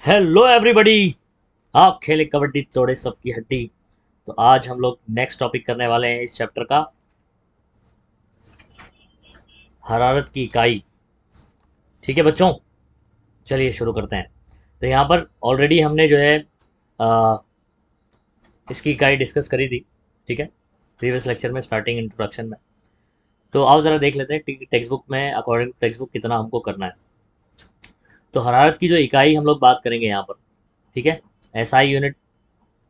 Hello everybody. आप खेले कबड्डी तोड़े सबकी हड्डी। तो आज हम लोग नेक्स्ट टॉपिक करने वाले हैं इस चैप्टर का, हरारत की इकाई। ठीक है बच्चों, चलिए शुरू करते हैं। तो यहाँ पर ऑलरेडी हमने जो है आ, इसकी इकाई डिस्कस करी थी। ठीक है, प्रीवियस लेक्चर में स्टार्टिंग इंट्रोडक्शन में। तो आओ ज़रा देख लेते हैं टेक्स्ट बुक में, अकॉर्डिंग टेक्स्ट बुक कितना हमको करना है। तो हरारत की जो इकाई हम लोग बात करेंगे यहाँ पर, ठीक है, एसआई यूनिट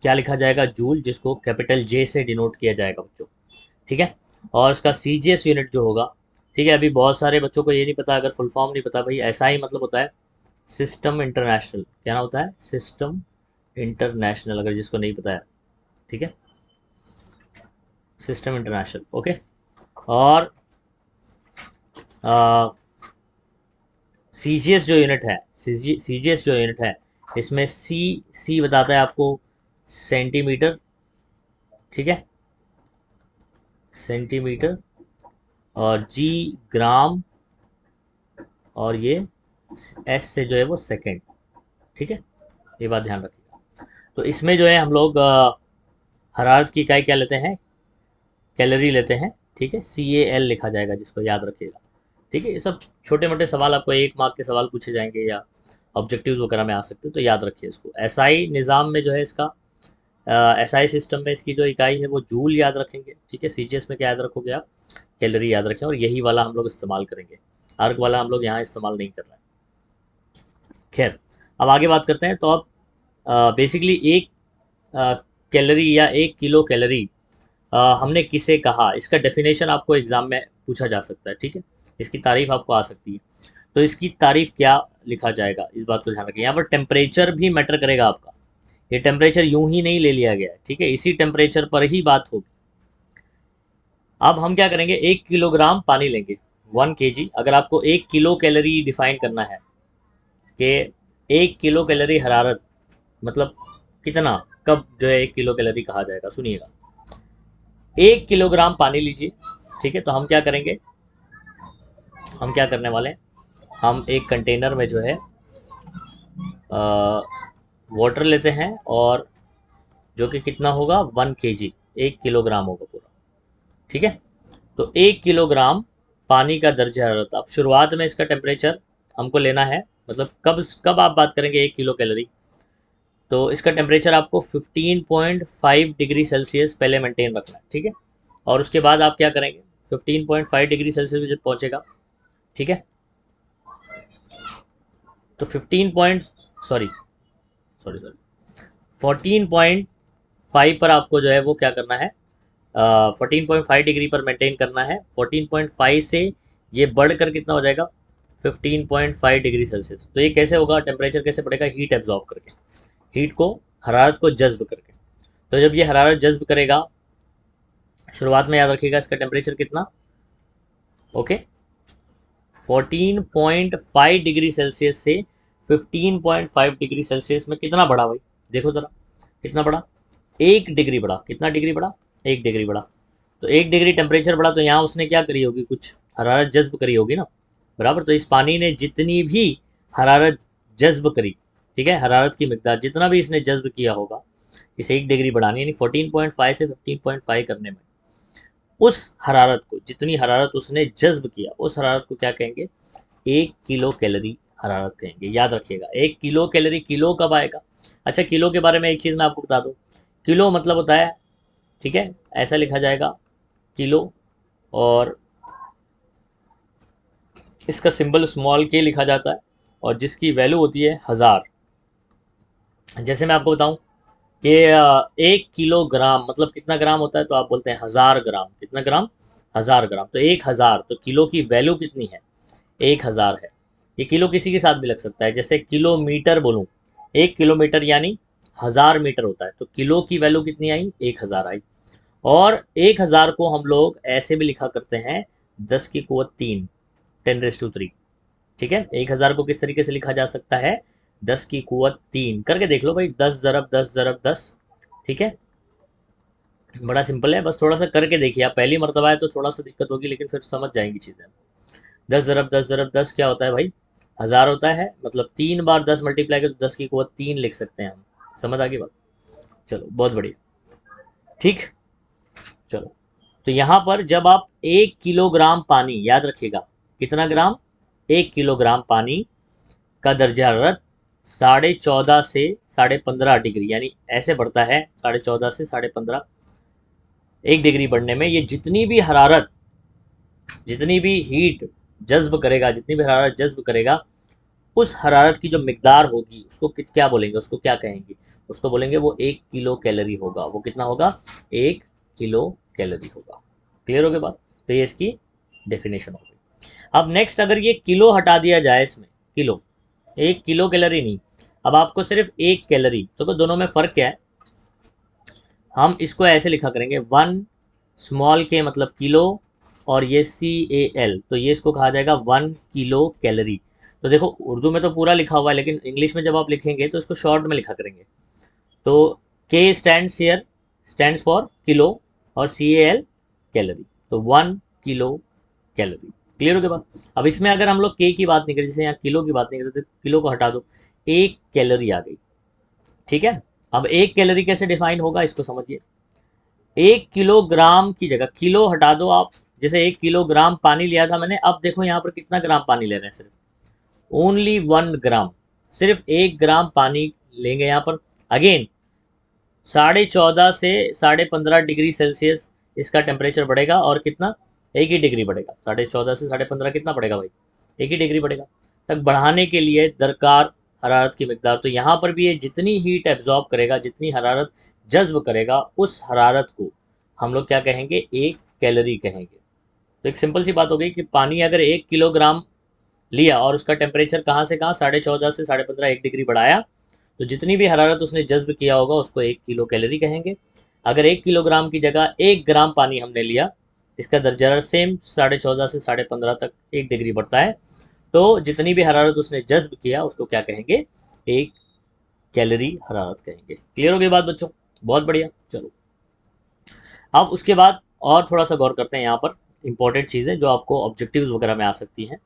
क्या लिखा जाएगा, जूल, जिसको कैपिटल जे से डिनोट किया जाएगा बच्चों। ठीक है, और इसका सीजीएस यूनिट जो होगा, ठीक है, अभी बहुत सारे बच्चों को ये नहीं पता, अगर फुल फॉर्म नहीं पता भाई, ऐसा ही मतलब होता है सिस्टम इंटरनेशनल। क्या ना होता है, सिस्टम इंटरनेशनल, अगर जिसको नहीं पता है। ठीक है, सिस्टम इंटरनेशनल, ओके। और सीजीएस जो यूनिट है, सीजीएस जो यूनिट है, इसमें सी सी बताता है आपको सेंटीमीटर। ठीक है, सेंटीमीटर, और जी ग्राम, और ये एस से जो है वो सेकंड। ठीक है, ये बात ध्यान रखिएगा। तो इसमें जो है हम लोग हरारत की इकाई क्या लेते हैं, कैलोरी लेते हैं। ठीक है, CAL लिखा जाएगा, जिसको याद रखिएगा। ठीक है, ये सब छोटे मोटे सवाल आपको 1 मार्क के सवाल पूछे जाएंगे या ऑब्जेक्टिव्स वगैरह में आ सकते हैं, तो याद रखिए इसको। एसआई निज़ाम में जो है इसका, एसआई सिस्टम में इसकी जो इकाई है वो जूल याद रखेंगे। ठीक है, सीजीएस में क्या याद रखोगे आप, कैलोरी याद रखें, और यही वाला हम लोग इस्तेमाल करेंगे। आर्क वाला हम लोग यहाँ इस्तेमाल नहीं कर रहे हैं। खैर, अब आगे बात करते हैं। तो अब बेसिकली एक कैलोरी या 1 किलो कैलोरी हमने किसे कहा, इसका डेफिनेशन आपको एग्जाम में पूछा जा सकता है। ठीक है, इसकी तारीफ आपको आ सकती है। तो इसकी तारीफ क्या लिखा जाएगा, इस बात को ध्यान रखिए। यहाँ पर टेम्परेचर भी मैटर करेगा आपका। ये टेम्परेचर यूं ही नहीं ले लिया गया है। ठीक है, इसी टेम्परेचर पर ही बात होगी। अब हम क्या करेंगे, 1 किलोग्राम पानी लेंगे, 1 kg। अगर आपको 1 किलो कैलोरी डिफाइन करना है कि 1 किलो कैलोरी हरारत मतलब कितना, कब जो है 1 किलो कैलोरी कहा जाएगा, सुनिएगा। 1 किलोग्राम पानी लीजिए। ठीक है, तो हम क्या करेंगे, हम क्या करने वाले हैं, हम एक कंटेनर में जो है वाटर लेते हैं, और जो कि कितना होगा, 1 kg, 1 किलोग्राम होगा पूरा। ठीक है, तो 1 किलोग्राम पानी का दर्ज हरारत। अब शुरुआत में इसका टेम्परेचर हमको लेना है, मतलब कब कब आप बात करेंगे 1 किलो कैलोरी, तो इसका टेम्परेचर आपको 15.5 डिग्री सेल्सियस पहले मेंटेन रखना है। ठीक है, और उसके बाद आप क्या करेंगे, 15.5 डिग्री सेल्सियस जब पहुंचेगा, ठीक है, तो 15 पॉइंट, सॉरी सॉरी सॉरी 14.5 पर आपको जो है वो क्या करना है, 14.5 डिग्री पर मेंटेन करना है। 14.5 से ये बढ़कर कितना हो जाएगा, 15.5 डिग्री सेल्सियस। तो ये कैसे होगा, टेम्परेचर कैसे बढ़ेगा, हीट एब्जॉर्ब करके, हीट को, हरारत को जज्ब करके। तो जब ये हरारत जज्ब करेगा, शुरुआत में याद रखिएगा इसका टेम्परेचर कितना, ओके, 14.5 डिग्री सेल्सियस से 15.5 डिग्री सेल्सियस में कितना बढ़ा भाई, देखो ज़रा कितना बढ़ा, 1 डिग्री बढ़ा। कितना डिग्री बढ़ा, 1 डिग्री बढ़ा। तो 1 डिग्री टेम्परेचर बढ़ा, तो यहाँ उसने क्या करी होगी, कुछ हरारत जज्ब करी होगी ना, बराबर। तो इस पानी ने जितनी भी हरारत जज्ब करी, ठीक है, हरारत की मिकदार जितना भी इसने जज्ब किया होगा, इसे 1 डिग्री बढ़ानी, यानी 14.5 से 15.5 करने में, उस हरारत को, जितनी हरारत उसने जज्ब किया, उस हरारत को क्या कहेंगे, 1 किलो कैलोरी हरारत कहेंगे। याद रखिएगा, 1 किलो कैलोरी, किलो कब आएगा। अच्छा, किलो के बारे में एक चीज़ मैं आपको बता दूं, किलो मतलब होता है, ठीक है, ऐसा लिखा जाएगा किलो, और इसका सिंबल स्मॉल के लिखा जाता है, और जिसकी वैल्यू होती है 1000। जैसे मैं आपको बताऊं कि 1 किलोग्राम मतलब कितना ग्राम होता है, तो आप बोलते हैं 1000 ग्राम। कितना ग्राम, 1000 ग्राम। तो 1000, तो किलो की वैल्यू कितनी है, 1000 है। ये किलो किसी के साथ भी लग सकता है, जैसे किलोमीटर बोलूँ, 1 किलोमीटर यानी 1000 मीटर होता है, तो किलो की वैल्यू कितनी आई, 1000 आई। और 1000 को हम लोग ऐसे भी लिखा करते हैं, 10 की कुवत 3, 10⁻3। ठीक है, 1000 को किस तरीके से लिखा जा सकता है, 10 की कुवत 3 करके देख लो भाई, 10 × 10 × 10। ठीक है, बड़ा सिंपल है, बस थोड़ा सा करके देखिए आप, पहली मरतबा है तो थोड़ा सा दिक्कत होगी, लेकिन फिर समझ जाएंगी चीज़ें। 10 × 10 × 10 क्या होता है भाई, 1000 होता है, मतलब 3 बार 10 मल्टीप्लाई कर तो 10 की कुवत 3 लिख सकते हैं हम। समझ आ गई बात? चलो बहुत बढ़िया। ठीक। चलो, तो यहाँ पर जब आप 1 किलोग्राम पानी, याद रखिएगा कितना ग्राम, 1 किलोग्राम पानी का दर्जा हरारत 14.5 से 15.5 डिग्री, यानी ऐसे बढ़ता है 14.5 से 15.5, 1 डिग्री बढ़ने में ये जितनी भी हरारत, जितनी भी हीट जज्ब करेगा, जितनी भी हरारत जज्ब करेगा, उस हरारत की जो मिकदार होगी उसको क्या बोलेंगे, उसको क्या कहेंगे, उसको बोलेंगे वो 1 किलो कैलोरी होगा। वो कितना होगा, 1 किलो कैलोरी होगा। क्लियर हो गया बात? तो ये इसकी डेफिनेशन हो गई। अब नेक्स्ट, अगर ये किलो हटा दिया जाए इसमें, किलो, 1 किलो कैलोरी नहीं, अब आपको सिर्फ 1 कैलोरी, तो दोनों में फ़र्क क्या है, हम इसको ऐसे लिखा करेंगे, 1 स्मॉल के मतलब किलो, और ये CAL, तो ये इसको कहा जाएगा 1 किलो कैलोरी। तो देखो उर्दू में तो पूरा लिखा हुआ है, लेकिन इंग्लिश में जब आप लिखेंगे तो इसको शॉर्ट में लिखा करेंगे। तो K स्टैंड्स फॉर किलो, और CAL कैलोरी, तो 1 किलो कैलोरी। क्लियर हो गया बात? अब इसमें अगर हम लोग के की बात नहीं करें, जैसे यहाँ किलो की बात नहीं करें, तो किलो को हटा दो, 1 कैलोरी आ गई। ठीक है। अब 1 कैलोरी कैसे डिफाइन होगा, इसको समझिए। 1 किलोग्राम की जगह किलो हटा दो आप, जैसे 1 किलोग्राम पानी लिया था मैंने, अब देखो यहाँ पर कितना ग्राम पानी ले रहे हैं, सिर्फ ओनली 1 ग्राम, सिर्फ 1 ग्राम पानी लेंगे यहाँ पर। अगेन 14.5 से 15.5 डिग्री सेल्सियस इसका टेम्परेचर बढ़ेगा, और कितना, 1 ही डिग्री बढ़ेगा। 14.5 से 15.5 कितना बढ़ेगा भाई, 1 ही डिग्री बढ़ेगा। तक बढ़ाने के लिए दरकार हरारत की मिकदार, तो यहाँ पर भी ये जितनी हीट एब्जॉर्ब करेगा, जितनी हरारत जज्ब करेगा, उस हरारत को हम लोग क्या कहेंगे, 1 कैलोरी कहेंगे। तो एक सिंपल सी बात हो गई कि पानी अगर 1 किलोग्राम लिया और उसका टेम्परेचर कहाँ से कहाँ, 14.5 से 15.5, 1 डिग्री बढ़ाया, तो जितनी भी हरारत उसने जज्ब किया होगा उसको 1 किलो कैलोरी कहेंगे। अगर 1 किलोग्राम की जगह 1 ग्राम पानी हमने लिया, इसका दर्जा सेम 14.5 से 15.5 तक 1 डिग्री बढ़ता है, तो जितनी भी हरारत उसने जज्ब किया उसको क्या कहेंगे, 1 कैलोरी हरारत कहेंगे। क्लियर हो गई बात बच्चों? बहुत बढ़िया। चलो, अब उसके बाद और थोड़ा सा गौर करते हैं यहाँ पर, इंपॉर्टेंट चीज़ें जो आपको ऑब्जेक्टिव्स वगैरह में आ सकती हैं।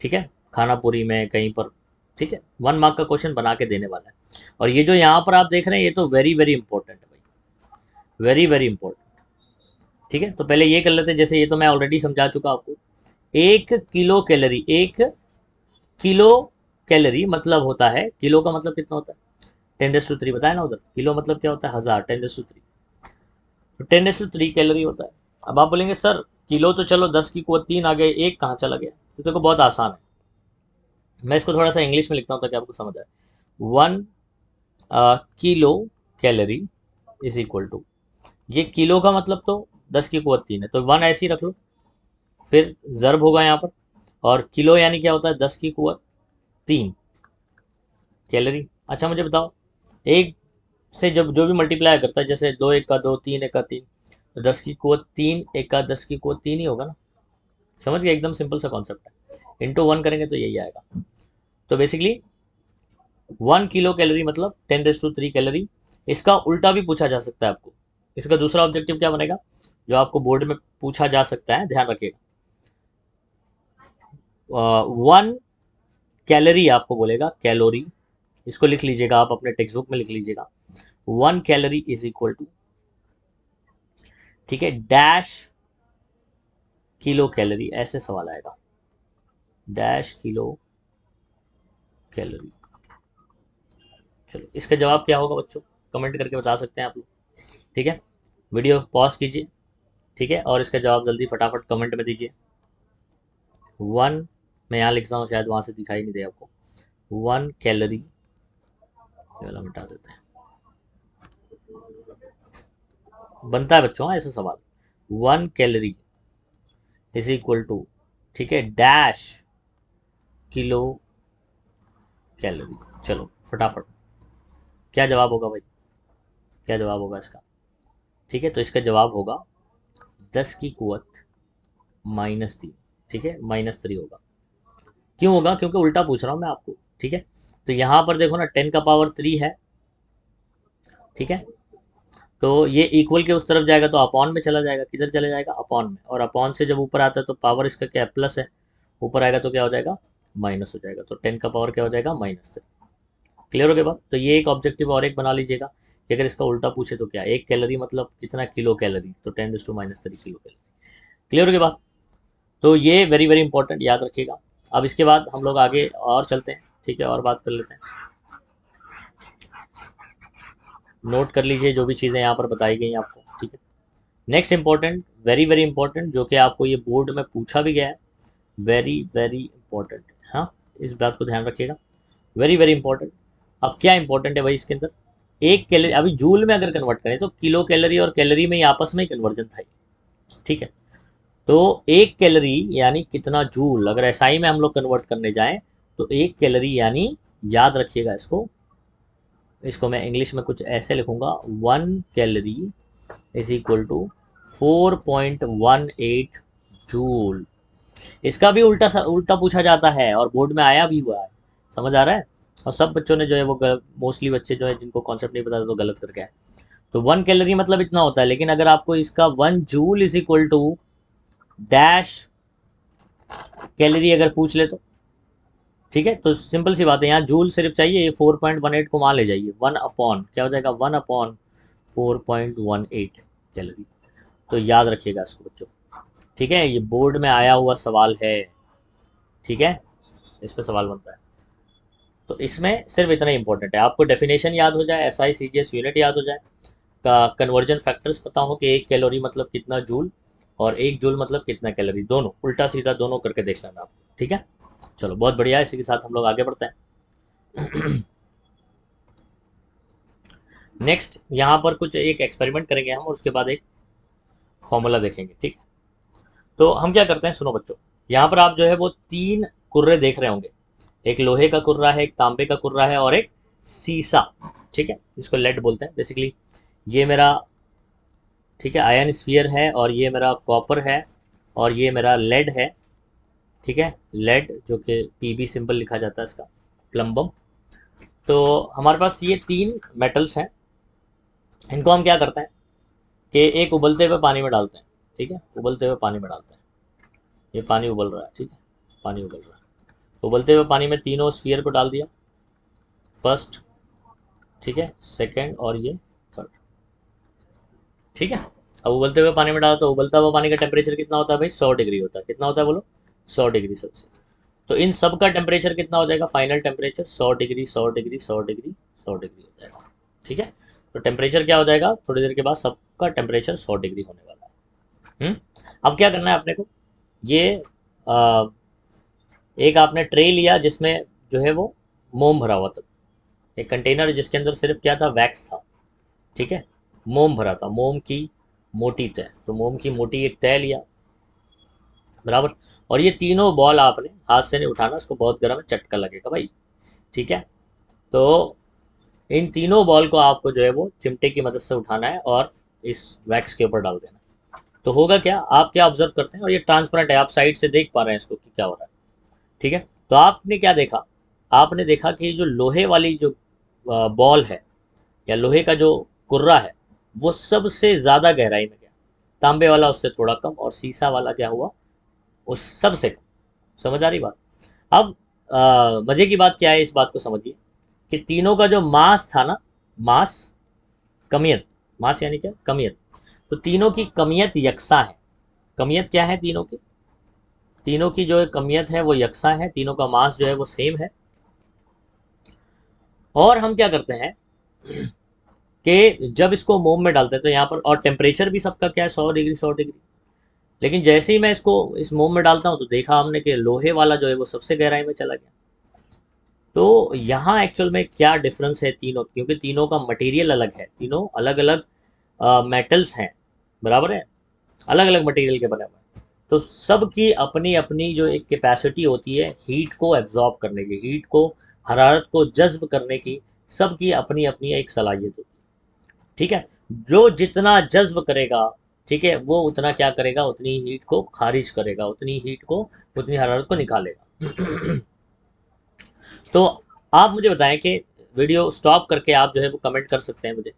ठीक है, खाना पूरी में कहीं पर। ठीक है, 1 मार्क का क्वेश्चन बना के देने वाला है। और ये जो यहाँ पर आप देख रहे हैं, ये तो वेरी वेरी इंपॉर्टेंट है भाई, वेरी वेरी इंपॉर्टेंट। ठीक है, तो पहले ये कर लेते हैं, जैसे ये तो मैं ऑलरेडी समझा चुका आपको। 1 किलो कैलोरी, 1 किलो कैलोरी मतलब होता है, किलो का मतलब कितना होता है, 10⁻³ बताया ना उधर, किलो मतलब क्या होता है, 1000, 10⁻³, तो 10⁻³ कैलोरी होता है। अब आप बोलेंगे सर किलो तो चलो 10 की कुवत 3 आ गए, एक कहाँ चला गया, तो देखो बहुत आसान है, मैं इसको थोड़ा सा इंग्लिश में लिखता हूँ ताकि आपको समझ आए। 1 kilo calorie is equal to, ये किलो का मतलब तो 10 की कुवत 3 है, तो 1 ऐसे ही रख लो, फिर ज़र्ब होगा यहाँ पर, और किलो यानी क्या होता है, 10 की कुवत 3 कैलोरी। अच्छा मुझे बताओ, एक से जब जो भी मल्टीप्लाई करता है, जैसे 2 1 का 2, 3 1 का 3, तो 10 की कुवत 3 1 का 10 की कुवत 3 ही होगा ना। समझ गए, एकदम सिंपल सा कॉन्सेप्ट है, इंटू 1 करेंगे तो यही आएगा। तो बेसिकली 1 किलो कैलोरी मतलब 10⁻³ कैलोरी। इसका उल्टा भी पूछा जा सकता है आपको, इसका दूसरा ऑब्जेक्टिव क्या बनेगा, जो आपको बोर्ड में पूछा जा सकता है, ध्यान रखिएगा। 1 कैलोरी आपको बोलेगा कैलोरी, इसको लिख लीजिएगा, आप अपने टेक्स्ट बुक में लिख लीजिएगा, 1 कैलोरी इज इक्वल टू, ठीक है, डैश किलो कैलोरी, ऐसे सवाल आएगा, डैश किलो कैलोरी। चलो, इसका जवाब क्या होगा बच्चों, कमेंट करके बता सकते हैं आप लोग। ठीक है, वीडियो पॉज कीजिए, ठीक है, और इसका जवाब जल्दी फटाफट कमेंट में दीजिए। 1, मैं यहाँ लिखता हूँ, शायद वहाँ से दिखाई नहीं दे आपको, 1 कैलोरी, वाला मिटा देते हैं, बनता है बच्चों ऐसा सवाल, 1 कैलोरी इज इक्वल टू, ठीक है, डैश किलो कैलोरी। चलो फटाफट, क्या जवाब होगा भाई, क्या जवाब होगा इसका? ठीक है, तो इसका जवाब होगा 10 की कुवत -3, ठीक है, -3 होगा। क्यों होगा, क्योंकि उल्टा पूछ रहा हूँ मैं आपको। ठीक है, तो यहाँ पर देखो ना, 10 का पावर 3 है, ठीक है, तो ये इक्वल के उस तरफ जाएगा तो अपॉन में चला जाएगा, किधर चला जाएगा, अपॉन में, और अपॉन से जब ऊपर आता है तो पावर इसका क्या है, प्लस है, ऊपर आएगा तो क्या हो जाएगा, माइनस हो जाएगा, तो 10 का पावर क्या हो जाएगा, -3। क्लियर हो गया बात। तो ये एक ऑब्जेक्टिव और एक बना लीजिएगा कि अगर इसका उल्टा पूछे तो क्या, एक कैलोरी मतलब कितना किलो कैलोरी, तो 10⁻³ किलो कैलोरी। क्लियर हो गया बात। तो ये वेरी वेरी इंपॉर्टेंट, याद रखिएगा। अब इसके बाद हम लोग आगे और चलते हैं, ठीक है, और बात कर लेते हैं। नोट कर लीजिए जो भी चीज़ें यहाँ पर बताई गई आपको, ठीक है। Next important, very very important, जो कि आपको ये बोर्ड में पूछा भी गया है, वेरी वेरी इंपॉर्टेंट। हाँ, इस बात को ध्यान रखिएगा, वेरी वेरी इंपॉर्टेंट। अब क्या इंपॉर्टेंट है भाई इसके अंदर, एक कैलोरी, अभी जूल में अगर कन्वर्ट करें तो किलो कैलोरी और कैलोरी में ही आपस में ही कन्वर्जन था, ठीक है। तो एक कैलोरी यानी कितना जूल, अगर एसआई में हम लोग कन्वर्ट करने जाएं तो एक कैलोरी यानी, याद रखिएगा इसको, इसको मैं इंग्लिश में कुछ ऐसे लिखूंगा, 1 calorie is equal to 4.18 joule. इसका भी उल्टा पूछा जाता है और बोर्ड में आया भी हुआ है, समझ आ रहा है। और सब बच्चों ने जो है वो, मोस्टली बच्चे जो है जिनको कॉन्सेप्ट नहीं पता था तो गलत करके आए। तो 1 कैलोरी मतलब इतना होता है, लेकिन अगर आपको इसका 1 joule is equal to dash calorie अगर पूछ ले तो, ठीक है, तो सिंपल सी बात है, यहाँ जूल सिर्फ चाहिए, ये 4.18 को मान ले जाइए, 1 अपॉन क्या हो जाएगा, 1/4.18 कैलोरी। तो याद रखिएगा इसको बच्चों, ठीक है, ये बोर्ड में आया हुआ सवाल है, ठीक है, इस पर सवाल बनता है। तो इसमें सिर्फ इतना ही इंपॉर्टेंट है, आपको डेफिनेशन याद हो जाए, एसआई सीजीएस यूनिट याद हो जाए, का कन्वर्जन फैक्टर्स पता हो कि 1 कैलोरी मतलब कितना जूल और 1 जूल मतलब कितना कैलोरी, दोनों उल्टा सीधा दोनों करके देख लेना आपको, ठीक है। चलो बहुत बढ़िया, इसी के साथ हम लोग आगे बढ़ते हैं। नेक्स्ट यहाँ पर कुछ एक एक्सपेरिमेंट करेंगे हम और उसके बाद एक फॉर्मूला देखेंगे, ठीक है। तो हम क्या करते हैं, सुनो बच्चों, यहाँ पर आप जो है वो 3 कुर्रे देख रहे होंगे, एक लोहे का कुर्रा है, एक तांबे का कुर्रा है और एक सीसा, ठीक है, इसको लेड बोलते हैं बेसिकली। ये मेरा, ठीक है, आयन स्फीयर है और ये मेरा कॉपर है और ये मेरा लेड है, ठीक है, लेड जो कि पीबी सिंबल लिखा जाता है इसका, प्लम्बम। तो हमारे पास ये 3 मेटल्स हैं, इनको हम क्या करते हैं कि एक उबलते हुए पानी में डालते हैं, ठीक है, उबलते हुए पानी में डालते हैं, ये पानी उबल रहा है, ठीक है, पानी उबल रहा है, तो उबलते हुए पानी में तीनों स्फीयर को डाल दिया, फर्स्ट, ठीक है, सेकंड और ये थर्ड, ठीक है। अब उबलते हुए पानी में डाला तो उबलता हुआ पानी का टेम्परेचर कितना होता है भाई, 100 डिग्री होता है, कितना होता है बोलो, 100 डिग्री सेल्सियस। तो इन सब का टेम्परेचर कितना हो जाएगा, final temperature 100 degree, 100 degree, 100 degree, 100 degree हो जाएगा, ठीक है। तो टेम्परेचर क्या हो जाएगा, थोड़ी देर के बाद सबका टेम्परेचर 100 डिग्री होने वाला है। अब क्या करना है अपने को, ये आ, एक आपने ट्रे लिया जिसमें जो है वो मोम भरा हुआ था, एक कंटेनर जिसके अंदर सिर्फ क्या था, वैक्स था, ठीक है, मोम भरा था, मोम की मोटी तय, तो मोम की मोटी एक तय लिया, बराबर। और ये तीनों बॉल आपने हाथ से नहीं उठाना, उसको बहुत गर्म है, चटका लगेगा भाई, ठीक है। तो इन तीनों बॉल को आपको जो है वो चिमटे की मदद से उठाना है और इस वैक्स के ऊपर डाल देना है। तो होगा क्या, आप क्या ऑब्जर्व करते हैं, और ये ट्रांसपेरेंट है, आप साइड से देख पा रहे हैं इसको कि क्या हो रहा है, ठीक है। तो आपने क्या देखा, आपने देखा कि जो लोहे वाली जो बॉल है या लोहे का जो कुर्रा है वो सबसे ज़्यादा गहराई में गया, तांबे वाला उससे थोड़ा कम और सीसा वाला क्या हुआ, उस सबसे कम। समझ आ रही बात। अब मज़े की बात क्या है, इस बात को समझिए कि तीनों का जो मास था ना, मास, कमियत, मास यानी क्या, कमियत, तो तीनों की कमियत यकसा है। कमियत क्या है तीनों की, तीनों की जो कमियत है वो यकसा है, तीनों का मास जो है वो सेम है। और हम क्या करते हैं कि जब इसको मोम में डालते हैं तो यहाँ पर, और टेम्परेचर भी सबका क्या है, 100 डिग्री, 100 डिग्री। लेकिन जैसे ही मैं इसको इस मोम में डालता हूँ तो देखा हमने कि लोहे वाला जो है वो सबसे गहराई में चला गया। तो यहाँ एक्चुअल में क्या डिफरेंस है तीनों, क्योंकि तीनों का मटेरियल अलग है, तीनों अलग अलग मेटल्स हैं, बराबर है, अलग अलग मटेरियल के बने हुए हैं। तो सबकी अपनी अपनी जो एक कैपेसिटी होती है हीट को एब्जॉर्ब करने की, हीट को, हरारत को जज्ब करने की, सबकी अपनी अपनी एक सलाहियत होती है, ठीक है। जो जितना जज्ब करेगा, ठीक है, वो उतना क्या करेगा, उतनी हीट को खारिज करेगा, उतनी हीट को, उतनी हरारत को निकालेगा। तो आप मुझे बताएं कि वीडियो स्टॉप करके आप जो है वो कमेंट कर सकते हैं मुझे,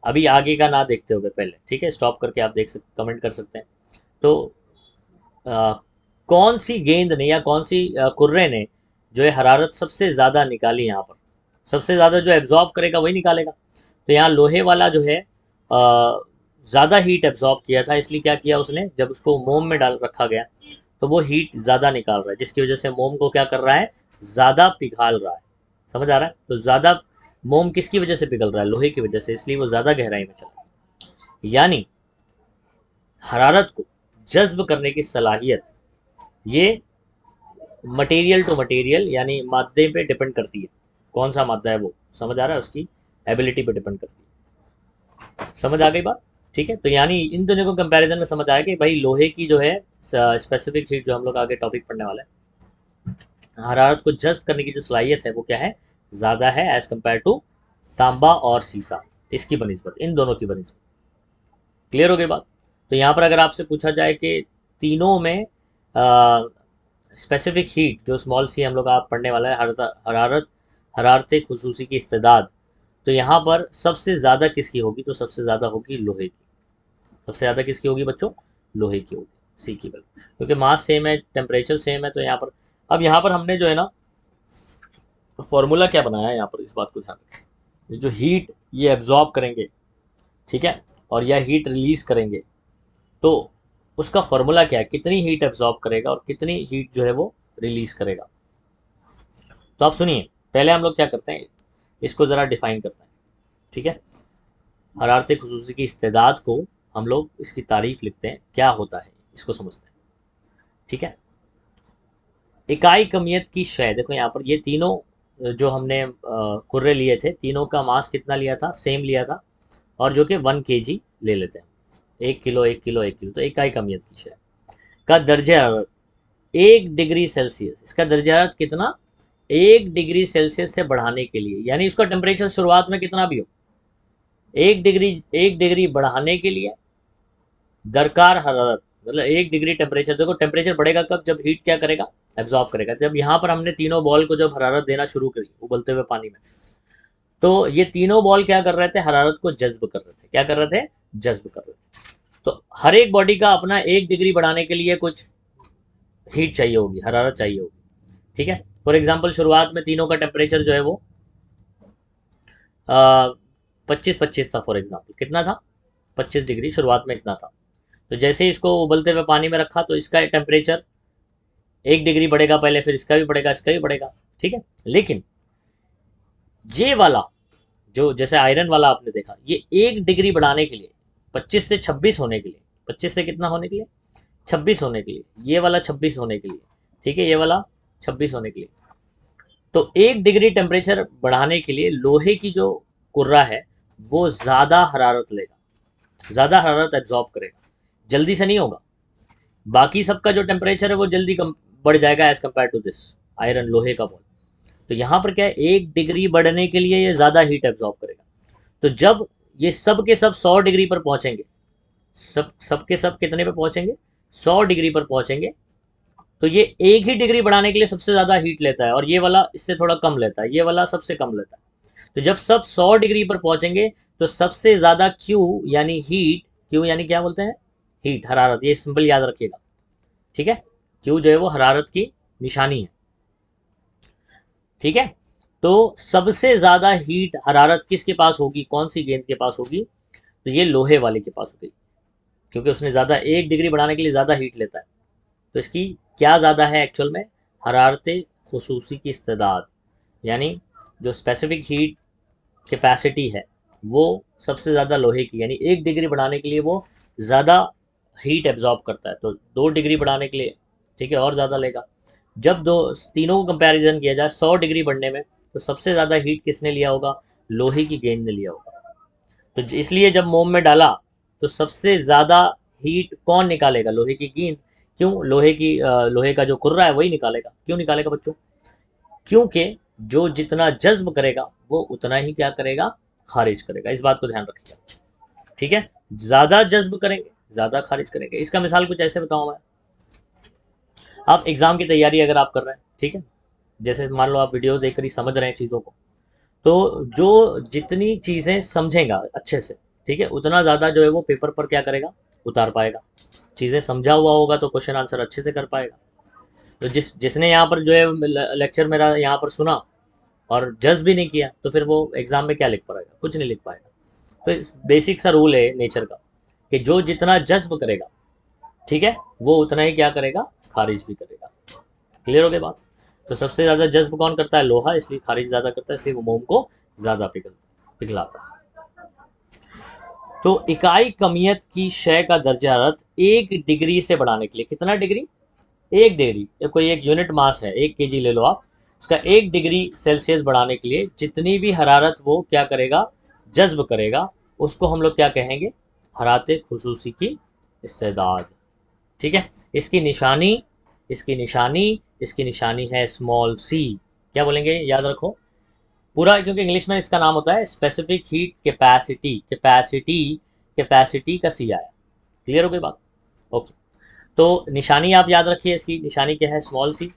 अभी आगे का ना देखते हुए पहले, ठीक है, स्टॉप करके आप देख सकते, कमेंट कर सकते हैं। तो कौन सी गेंद ने या कौन सी कुर्रे ने जो है हरारत सबसे ज़्यादा निकाली यहाँ पर, सबसे ज़्यादा जो एब्जॉर्ब करेगा वही निकालेगा। तो यहाँ लोहे वाला जो है ज़्यादा हीट एब्जॉर्ब किया था, इसलिए क्या किया उसने, जब उसको मोम में डाल रखा गया तो वो हीट ज़्यादा निकाल रहा है, जिसकी वजह से मोम को क्या कर रहा है, ज़्यादा पिघाल रहा है। समझ आ रहा है? तो ज़्यादा मोम किसकी वजह से पिघल रहा है, लोहे की वजह से, इसलिए वो ज़्यादा गहराई में चला। यानी हरारत को जज्ब करने की सलाहियत ये मटेरियल टू मटेरियल यानी मादे पे डिपेंड करती है, कौन सा मादा है वो, समझ आ रहा है, उसकी एबिलिटी पे डिपेंड करती है। समझ आ गई बात? ठीक है, तो यानी इन दोनों को कंपैरिजन में समझ आया कि भाई लोहे की जो है स्पेसिफिक हीट, जो हम लोग आगे टॉपिक पढ़ने वाले हैं, हरारत को जज्ब करने की जो सलाहियत है वो क्या है, ज़्यादा है एज कम्पेयर टू तांबा और सीसा, इसकी बनिस्बत, इन दोनों की बनिस्बत। क्लियर हो गई बात? तो यहाँ पर अगर आपसे पूछा जाए कि तीनों में स्पेसिफिक हीट जो स्मॉल सी हम लोग आप पढ़ने वाला है, हरारत हरारत खुसूसी की इस्तेदाद, तो यहाँ पर सबसे ज़्यादा किसकी होगी, तो सबसे ज़्यादा होगी लोहे की। सबसे ज़्यादा किसकी होगी बच्चों, लोहे की होगी, सी की वैल्यू, क्योंकि मास सेम है, टेम्परेचर सेम है। तो यहाँ पर अब यहाँ पर हमने जो है ना फॉर्मूला क्या बनाया है, यहाँ पर इस बात को ध्यान रखें, जो हीट ये एब्जॉर्ब करेंगे, ठीक है, और यह हीट रिलीज करेंगे, तो उसका फॉर्मूला क्या है, कितनी हीट एब्जॉर्ब करेगा और कितनी हीट जो है वो रिलीज करेगा। तो आप सुनिए, पहले हम लोग क्या करते हैं, इसको ज़रा डिफाइन करते हैं। ठीक है, हरारत खुसूसी की इस्तेदाद को हम लोग इसकी तारीफ लिखते हैं, क्या होता है इसको समझते हैं। ठीक है, इकाई कमियत की शय, देखो यहाँ पर ये तीनों जो हमने कुर्रे लिए थे, तीनों का मास कितना लिया था, सेम लिया था, और जो कि 1 kg ले लेते हैं, 1 किलो 1 किलो 1 किलो, तो इकाई कमियत की शय का दर्जे हरारत 1 डिग्री सेल्सियस, इसका दर्जा हरारत कितना, 1 डिग्री सेल्सियस से बढ़ाने के लिए, यानी इसका टेम्परेचर शुरुआत में कितना भी हो, 1 डिग्री बढ़ाने के लिए दरकार हरारत, मतलब 1 डिग्री टेम्परेचर, देखो टेम्परेचर बढ़ेगा कब, जब हीट क्या करेगा, एब्जॉर्ब करेगा। जब यहाँ पर हमने तीनों बॉल को जब हरारत देना शुरू करी उबलते हुए पानी में, तो ये तीनों बॉल क्या कर रहे थे, हरारत को जज्ब कर रहे थे, क्या कर रहे थे, जज्ब कर रहे थे। तो हर एक बॉडी का अपना 1 डिग्री बढ़ाने के लिए कुछ हीट चाहिए होगी, हरारत चाहिए होगी। ठीक है, फॉर एग्जाम्पल शुरुआत में तीनों का टेम्परेचर जो है वो 25-25 था, फॉर एग्जाम्पल कितना था, 25 डिग्री शुरुआत में इतना था। तो जैसे इसको उबलते हुए पानी में रखा तो इसका टेम्परेचर 1 डिग्री बढ़ेगा पहले, फिर इसका भी बढ़ेगा, इसका भी बढ़ेगा। ठीक है, लेकिन ये वाला जो जैसे आयरन वाला आपने देखा, ये 1 डिग्री बढ़ाने के लिए 25 से 26 होने के लिए, 25 से कितना होने के लिए, 26 होने के लिए, ये वाला 26 होने के लिए, ठीक है, ये वाला 26 होने के लिए, तो 1 डिग्री टेम्परेचर बढ़ाने के लिए लोहे की जो कुर्रा है वो ज़्यादा हरारत लेगा, ज़्यादा हरारत एब्जॉर्ब करेगा, जल्दी से नहीं होगा। बाकी सबका जो टेम्परेचर है वो जल्दी कम बढ़ जाएगा as compared to this iron, लोहे का बॉल। तो यहाँ पर क्या है, 1 डिग्री बढ़ने के लिए ये ज़्यादा हीट एब्जॉर्ब करेगा। तो जब ये सब के सब 100 डिग्री पर पहुंचेंगे, सब के सब कितने पे पहुंचेंगे, 100 डिग्री पर पहुंचेंगे, तो ये 1 ही डिग्री बढ़ाने के लिए सबसे ज़्यादा हीट लेता है, और ये वाला इससे थोड़ा कम लेता है, ये वाला सबसे कम लेता है। तो जब सब 100 डिग्री पर पहुंचेंगे तो सबसे ज़्यादा क्यू यानी हीट, क्यू यानी क्या बोलते हैं, हीट, हरारत, ये सिंपल याद रखिएगा। ठीक है, क्यू जो है वो हरारत की निशानी है। ठीक है, तो सबसे ज़्यादा हीट हरारत किसके पास होगी, कौन सी गेंद के पास होगी, तो ये लोहे वाले के पास होगी, क्योंकि उसने ज़्यादा 1 डिग्री बढ़ाने के लिए ज़्यादा हीट लेता है। तो इसकी क्या ज़्यादा है एक्चुअल में, हरारत खुसूसी की इस्तेदाद, यानी जो स्पेसिफिक हीट कैपेसिटी है वो सबसे ज़्यादा लोहे की, यानी 1 डिग्री बढ़ाने के लिए वो ज़्यादा हीट एब्जॉर्ब करता है, तो 2 डिग्री बढ़ाने के लिए, ठीक है, और ज़्यादा लेगा। जब दो तीनों को कंपैरिजन किया जाए 100 डिग्री बढ़ने में, तो सबसे ज़्यादा हीट किसने लिया होगा, लोहे की गेंद ने लिया होगा। तो इसलिए जब मोम में डाला तो सबसे ज़्यादा हीट कौन निकालेगा, लोहे की गेंद। क्यों, लोहे का जो कुर्रा है वही निकालेगा। क्यों निकालेगा बच्चों, क्योंकि जो जितना जज्ब करेगा वो उतना ही क्या करेगा, खारिज करेगा। इस बात को ध्यान रखिएगा। ठीक है, ज़्यादा जज्ब करेंगे ज़्यादा खारिज करेंगे। इसका मिसाल कुछ ऐसे बताऊँ मैं, आप एग्ज़ाम की तैयारी अगर आप कर रहे हैं, ठीक है, जैसे मान लो आप वीडियो देख कर ही समझ रहे हैं चीज़ों को, तो जो जितनी चीज़ें समझेगा अच्छे से, ठीक है, उतना ज़्यादा जो है वो पेपर पर क्या करेगा, उतार पाएगा। चीज़ें समझा हुआ होगा तो क्वेश्चन आंसर अच्छे से कर पाएगा। तो जिसने यहाँ पर जो है लेक्चर मेरा यहाँ पर सुना और जज भी नहीं किया, तो फिर वो एग्जाम में क्या लिख पाएगा? कुछ नहीं लिख पाएगा। तो बेसिक सा रूल है नेचर का कि जो जितना जज्ब करेगा, ठीक है, वो उतना ही क्या करेगा? खारिज भी करेगा। क्लियर हो गई बात? तो सबसे ज्यादा जज्ब कौन करता है? लोहा, इसलिए खारिज ज्यादा करता है, इसलिए वो मोम को ज्यादा पिघलाता है। तो इकाई कमियत की शय का दर्जा हरारत 1 डिग्री से बढ़ाने के लिए, कितना डिग्री? 1 डिग्री, कोई एक यूनिट मास है, 1 kg ले लो आप, उसका 1 डिग्री सेल्सियस बढ़ाने के लिए जितनी भी हरारत वो क्या करेगा? जज्ब करेगा, उसको हम लोग क्या कहेंगे? हरारत खुसूसी की इस्तेदाद। ठीक है। इसकी निशानी है स्मॉल सी। क्या बोलेंगे? याद रखो पूरा, क्योंकि इंग्लिश में इसका नाम होता है स्पेसिफिक हीट कैपेसिटी। कैपेसिटी का सी आया। क्लियर हो गई बात? ओके। तो निशानी आप याद रखिए, इसकी निशानी क्या है? Small C.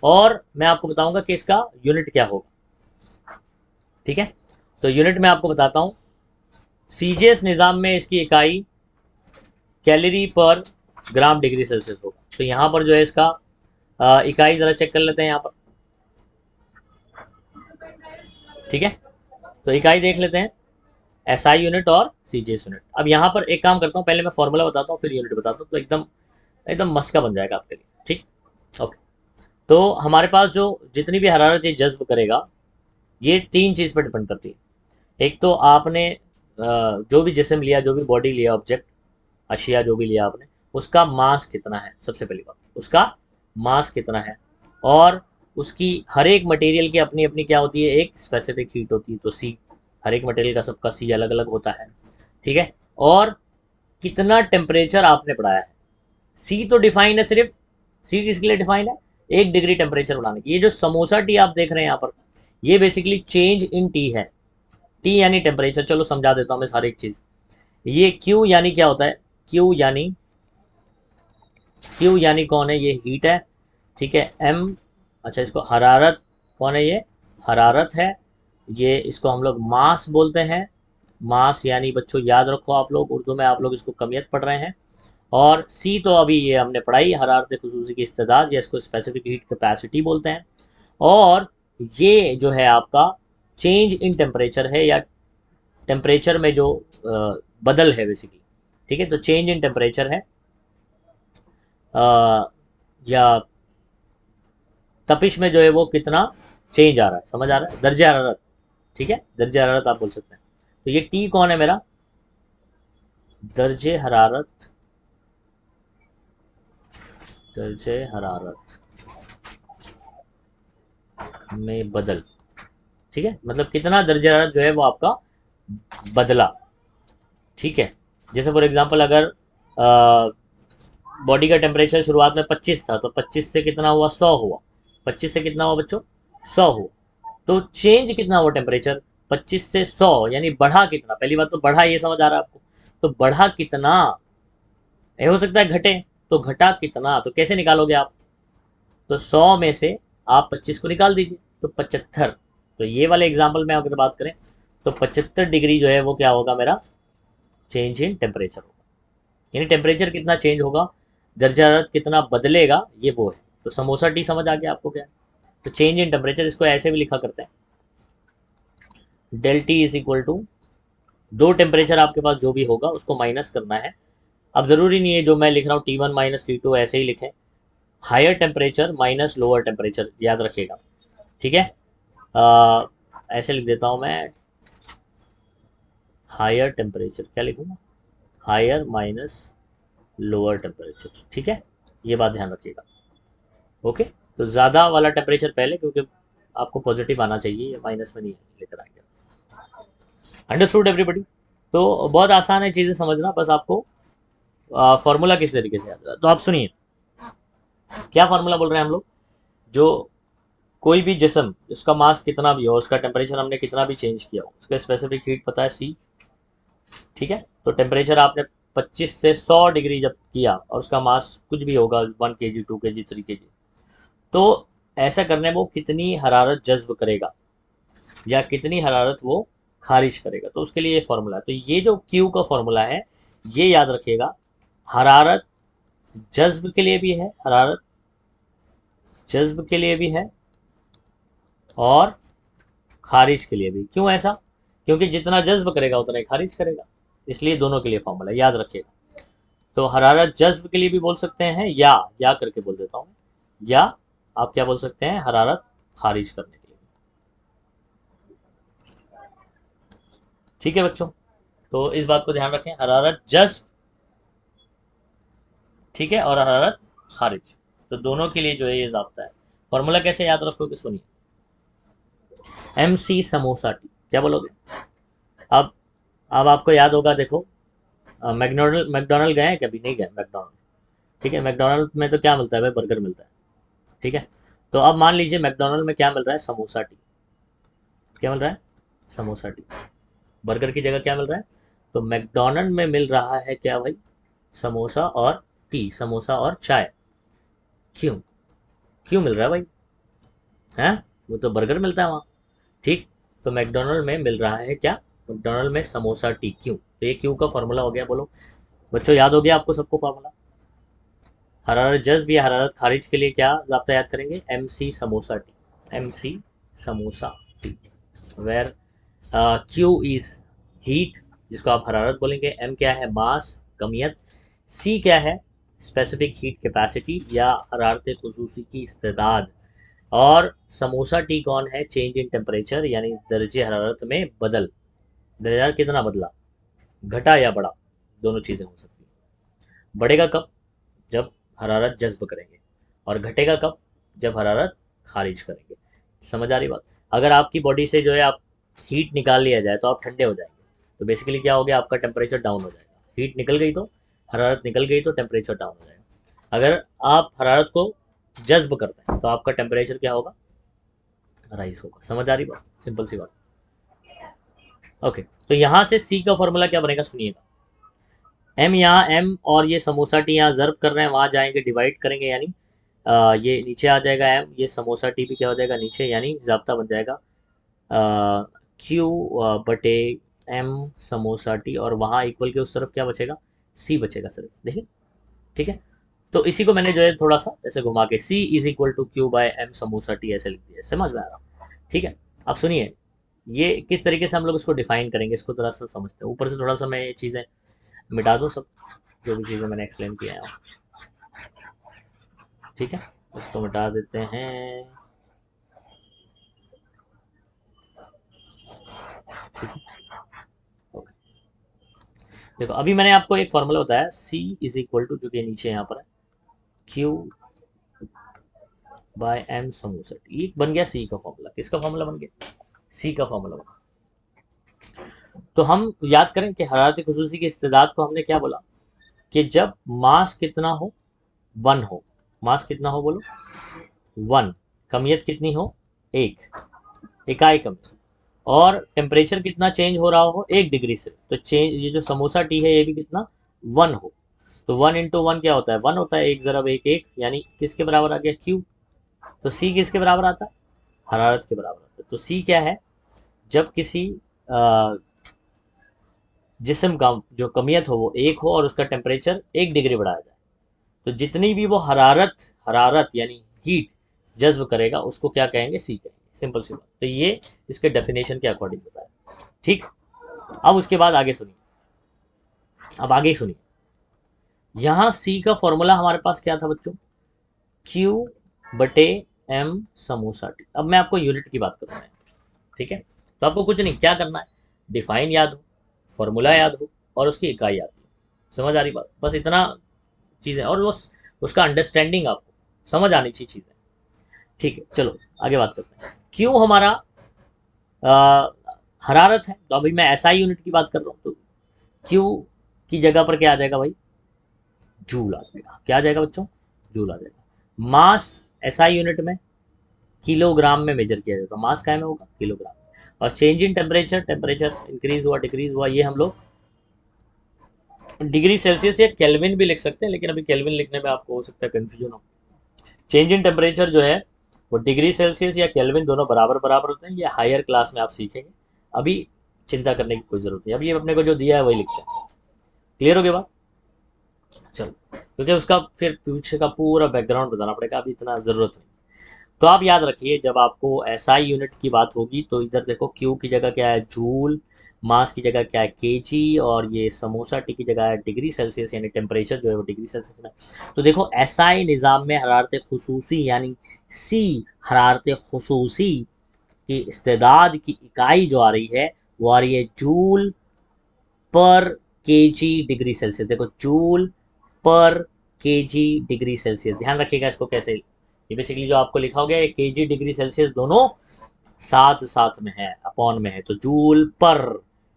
और मैं आपको बताऊंगा कि इसका यूनिट क्या होगा। ठीक है। तो यूनिट मैं आपको बताता हूं। सीजीएस निज़ाम में इसकी इकाई कैलोरी पर ग्राम डिग्री सेल्सियस होगा। तो यहाँ पर जो है इसका इकाई ज़रा चेक कर लेते हैं यहाँ पर। ठीक है। तो इकाई देख लेते हैं, एसआई यूनिट और सीजीएस यूनिट। अब यहाँ पर एक काम करता हूँ, पहले मैं फॉर्मूला बताता हूँ फिर यूनिट बताता हूँ, तो एकदम एकदम मस्का बन जाएगा आपके लिए। ठीक। ओके। तो हमारे पास जो जितनी भी हरारत ये जज्ब करेगा, ये 3 चीज़ पर डिपेंड करती है। एक तो आपने जो भी जिस्म लिया, जो भी बॉडी लिया, ऑब्जेक्ट, अशिया जो भी लिया आपने, उसका मास कितना है। सबसे पहली बात, उसका मास कितना है। और उसकी हर एक मटेरियल की अपनी अपनी क्या होती है? एक स्पेसिफिक हीट होती है। तो सी, हर एक मटेरियल का सबका सी अलग अलग होता है। ठीक है। और कितना टेम्परेचर आपने बढ़ाया है, सी तो डिफाइन है सिर्फ। सी किसके लिए डिफाइन है? 1 डिग्री टेम्परेचर बढ़ाने की। ये जो समोसा टी आप देख रहे हैं यहाँ पर, ये बेसिकली चेंज इन टी है। टी यानी टेम्परेचर। चलो समझा देता हूँ मैं सारी एक चीज़। ये क्यू यानी क्या होता है? क्यू यानी कौन है? ये हीट है। ठीक है। एम, अच्छा इसको हरारत, कौन है ये? हरारत है। ये इसको हम लोग मास बोलते हैं। मास यानी बच्चों याद रखो, आप लोग उर्दू में आप लोग इसको कमियत पढ़ रहे हैं। और सी तो अभी ये हमने पढ़ाई, हरारत खुसूसी की इस्तेदाद, या इसको स्पेसिफिक हीट कैपेसिटी बोलते हैं। और ये जो है आपका चेंज इन टेम्परेचर है, या टेम्परेचर में जो बदल है बेसिकली। ठीक है। तो चेंज इन टेम्परेचर है, या तपिश में जो है वो कितना चेंज आ रहा है, समझ आ रहा है? दर्जे हरारत। ठीक है। दर्जे हरारत आप बोल सकते हैं। तो ये टी कौन है मेरा? दर्जे हरारत। दर्जे हरारत में बदल। ठीक है। मतलब कितना दर्जे हरारत जो है वो आपका बदला। ठीक है। जैसे फॉर एग्जांपल अगर बॉडी का टेम्परेचर शुरुआत में 25 था, तो 25 से कितना हुआ? 100 हुआ। 25 से कितना हुआ बच्चों? 100 हुआ। तो चेंज कितना हुआ टेम्परेचर? 25 से 100, यानी बढ़ा कितना? पहली बात तो बढ़ा, ये समझ आ रहा है आपको? तो बढ़ा कितना? ये हो सकता है घटे, तो घटा कितना? तो कैसे निकालोगे आप? तो 100 में से आप 25 को निकाल दीजिए, तो 75। तो ये वाले एग्जाम्पल में अगर बात करें, तो 75 डिग्री जो है वो क्या होगा मेरा? चेंज इन टेम्परेचर होगा। यानी टेम्परेचर कितना चेंज होगा, दर्जा हरारत कितना बदलेगा, ये वो है। तो समोसा टी समझ आ गया आपको क्या है? तो चेंज इन टेम्परेचर, इसको ऐसे भी लिखा करते हैं, del T is equal to, दो टेम्परेचर आपके पास जो भी होगा उसको माइनस करना है। अब ज़रूरी नहीं है जो मैं लिख रहा हूँ T1 माइनस T2 ऐसे ही लिखें, higher temperature minus lower temperature, याद रखिएगा। ठीक है। ऐसे लिख देता हूँ मैं, हायर टेम्परेचर क्या लिखूँगा? Higher minus lower temperature. ठीक है। ये बात ध्यान रखिएगा। ओके। तो ज़्यादा वाला टेम्परेचर पहले, क्योंकि आपको पॉजिटिव आना चाहिए, या माइनस में नहीं लेकर आएंगे। Understood everybody? तो बहुत आसान है चीज़ें समझना, बस आपको फॉर्मूला किस तरीके से आता है। तो आप सुनिए, क्या फार्मूला बोल रहे हैं हम लोग? जो कोई भी जिस्म, उसका मास कितना भी हो, उसका टेम्परेचर हमने कितना भी चेंज किया हो, उसका स्पेसिफिक हीट पता है सी। ठीक है। तो टेम्परेचर आपने 25 से 100 डिग्री जब किया, और उसका मास कुछ भी होगा, 1 kg 2 kg 3 kg, तो ऐसा करने में वो कितनी हरारत जज्ब करेगा, या कितनी हरारत वो खारिज करेगा, तो उसके लिए ये फॉर्मूला है। तो ये जो क्यू का फॉर्मूला है, ये याद रखिएगा। हरारत जज्ब के लिए भी है, हरारत जज्ब के लिए भी है और खारिज के लिए भी। क्यों ऐसा? क्योंकि जितना जज्ब करेगा उतना ही खारिज करेगा, इसलिए दोनों के लिए फॉर्मूला याद रखिएगा। तो हरारत जज्ब के लिए भी बोल सकते हैं, या करके बोल देता हूँ, या आप क्या बोल सकते हैं, हरारत खारिज करने के लिए। ठीक है बच्चों, तो इस बात को ध्यान रखें, हरारत जज्ब, ठीक है, और हरारत खारिज, तो दोनों के लिए जो है ये ज़ाब्ता है। फॉर्मूला कैसे याद रखोगे, सुनिए, MC समोसा टी, क्या बोलोगे? अब अब आपको याद होगा, देखो, मैकडोनल्ड गए हैं, कभी नहीं गए मैकडोनल्ड, ठीक है, मैकडोनल्ड में तो क्या मिलता है भाई, बर्गर मिलता है, ठीक है। तो अब मान लीजिए मैकडोनल्ड में क्या मिल रहा है, समोसा टी, क्या मिल रहा है, समोसा टी, बर्गर की जगह क्या मिल रहा है, तो मैकडोनल्ड में मिल रहा है क्या भाई, समोसा और टी, समोसा और चाय। क्यों? क्यों मिल रहा है भाई, हैं? वो तो बर्गर मिलता है वहाँ, ठीक। तो मैकडोनल्ड में मिल रहा है क्या, मैकडोनल्ड में समोसा टी, क्यों? तो ये क्यों का फॉर्मूला हो गया, बोलो बच्चों, याद हो गया आपको सबको फॉर्मूला? हरारत जज्ब या हरारत खारिज के लिए क्या ज़ाब्ता याद करेंगे, MC samosa T, MC samosa T, where Q is heat, जिसको आप हरारत बोलेंगे, M क्या है, मास, कमियत, C क्या है, स्पेसिफिक हीट कैपेसिटी या हरारत खुसूसी की इस्तेदाद, और समोसा टी कौन है, चेंज इन टेम्परेचर, यानी दर्जे हरारत में बदल, दर्जा कितना बदला, घटा या बढ़ा, दोनों चीज़ें हो सकती हैं। बढ़ेगा कब, जब हरारत जज्ब करेंगे, और घटेगा कब, जब हरारत खारिज करेंगे। समझ आ रही बात? अगर आपकी बॉडी से जो है आप हीट निकाल लिया जाए तो आप ठंडे हो जाएंगे, तो बेसिकली क्या हो गया, आपका टेम्परेचर डाउन हो जाएगा, हीट निकल गई तो, हरारत निकल गई तो टेम्परेचर डाउन हो जाएगा। अगर आप हरारत को जज्ब करते हैं तो आपका टेम्परेचर क्या होगा, राइज होगा। समझ आ रही बात, सिंपल सी बात। ओके, तो यहाँ से C का फॉर्मूला क्या बनेगा, सुनिएगा, M यहाँ M और ये समोसा टी यहाँ जर्ब कर रहे हैं, वहाँ जाएंगे डिवाइड करेंगे, यानी ये नीचे आ जाएगा M, ये समोसा टी भी क्या हो जाएगा नीचे, यानी ज़ाब्ता बन जाएगा Q बटे M समोसा टी, और वहाँ इक्वल के उस तरफ क्या बचेगा, C बचेगा सिर्फ, देखिए, ठीक है। तो इसी को मैंने जो है थोड़ा सा ऐसे घुमा के C is equal to Q by M samosa T ऐसे लिख दिया, समझ में आ रहा, ठीक है। अब सुनिए, ये किस तरीके से हम लोग इसको डिफाइन करेंगे, इसको थोड़ा सा समझते हैं, ऊपर से थोड़ा सा मैं ये चीज़ें मिटा दूँ सब, जो भी चीज़ें मैंने एक्सप्लेन किया है, ठीक है, इसको मिटा देते हैं, ठीक है, ओके। देखो, अभी मैंने आपको एक फॉर्मूला बताया, C इज इक्वल टू, जो कि नीचे यहाँ पर है, Q by M samosa T, ये बन गया C का फॉर्मूला। किसका फॉर्मूला बन गया, C का फॉर्मूला बन गया। तो हम याद करें कि हरारत खुसूसी की इस्तेदाद को हमने क्या बोला, कि जब मास कितना हो, 1 हो, मास कितना हो बोलो, 1, कमियत कितनी हो, 1, इकाई कमियत, और टेम्परेचर कितना चेंज हो रहा हो, 1 डिग्री सिर्फ, तो चेंज, ये जो समोसा टी है ये भी कितना, 1 हो, तो 1 × 1 क्या होता है, 1 होता है, 1 × 1 1, यानी किसके बराबर आ गया, Q। तो C किसके बराबर आता है, हरारत के बराबर आता है। तो C क्या है, जब किसी जिस्म का जो कमियत हो वो 1 हो और उसका टेम्परेचर 1 डिग्री बढ़ाया जाए, तो जितनी भी वो हरारत हरारत यानी हीट जज्ब करेगा उसको क्या कहेंगे, C कहेंगे, सिंपल सी बात। तो ये इसके डेफिनेशन के अकॉर्डिंग बताया, ठीक। अब उसके बाद आगे सुनिए, अब आगे सुनिए, यहाँ C का फॉर्मूला हमारे पास क्या था बच्चों, Q बटे M समोसा टी। अब मैं आपको यूनिट की बात करता हूँ, ठीक है। तो आपको कुछ नहीं, क्या करना है, डिफाइन याद हो, फॉर्मूला याद हो, और उसकी इकाई याद हो, समझ आ रही बात, बस इतना चीज़ें, और वो उसका अंडरस्टैंडिंग आपको समझ आनी चाहिए चीज़ें, ठीक है। चलो आगे बात करते हैं, क्यों हमारा हरारत है, तो अभी मैं SI यूनिट की बात कर रहा हूँ, तो क्यू की जगह पर क्या आ जाएगा भाई, जूल आ जाएगा, क्या आ जाएगा बच्चों, जूल आ जाएगा। मास SI यूनिट में किलोग्राम में मेजर किया जाएगा, मास काय में होगा, किलोग्राम, और change in temperature, temperature increase हुआ डिक्रीज हुआ, ये हम लोग डिग्री सेल्सियस या केल्विन भी लिख सकते हैं, लेकिन अभी केल्विन लिखने में आपको हो सकता है कंफ्यूजन हो। चेंज इन टेम्परेचर जो है वो डिग्री सेल्सियस या केल्विन दोनों बराबर बराबर होते हैं, ये हायर क्लास में आप सीखेंगे, अभी चिंता करने की कोई जरूरत नहीं, अभी अपने को जो दिया है वही लिखते हैं। क्लियर हो गया बात, चलो, क्योंकि उसका फिर पीछे का पूरा बैकग्राउंड बताना पड़ेगा, अभी इतना जरूरत नहीं। तो आप याद रखिए जब आपको एसआई यूनिट की बात होगी तो इधर देखो क्यू की जगह क्या है जूल, मास की जगह क्या है केजी, और ये समोसा टी की जगह है डिग्री सेल्सियस, यानी टेम्परेचर जो है वो डिग्री सेल्सियस में। तो देखो एसआई निज़ाम में हरारत खुसूसी यानी सी, हरारत खुसूसी की इस्तेदाद की इकाई जो आ रही है वो आ रही है जूल पर केजी डिग्री सेल्सियस। देखो जूल पर केजी डिग्री सेल्सियस, ध्यान रखिएगा इसको कैसे। ये बेसिकली जो आपको लिखा हो गया ये केजी डिग्री सेल्सियस दोनों साथ साथ में है, अपॉन में है, तो जूल पर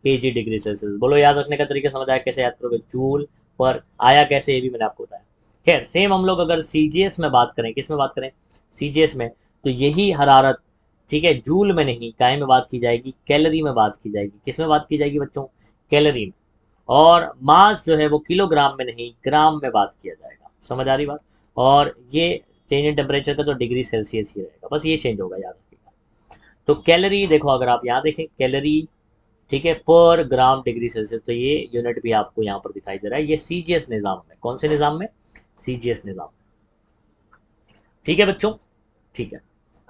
केजी डिग्री सेल्सियस। बोलो याद रखने का तरीका समझ आया कैसे याद करोगे, जूल पर आया कैसे ये भी मैंने आपको बताया। खैर सेम हम लोग अगर सीजीएस में बात करें, किस में बात करें, सीजीएस में, तो यही हरारत, ठीक है, जूल में नहीं काय में बात की जाएगी, कैलोरी में बात की जाएगी। किस में बात की जाएगी बच्चों, कैलोरी में। और मास जो है वो किलोग्राम में नहीं ग्राम में बात किया जाएगा, समझ आ रही बात। और ये चेंज इन टेम्परेचर का तो डिग्री सेल्सियस ही रहेगा, बस ये चेंज होगा, याद रखिएगा। तो कैलोरी देखो अगर आप यहाँ देखें कैलोरी, ठीक है, पर ग्राम डिग्री सेल्सियस, तो ये यूनिट भी आपको यहाँ पर दिखाई दे रहा है, ये सीजीएस निज़ाम में। कौन से निज़ाम में, सीजीएस निज़ाम। ठीक है बच्चों, ठीक है।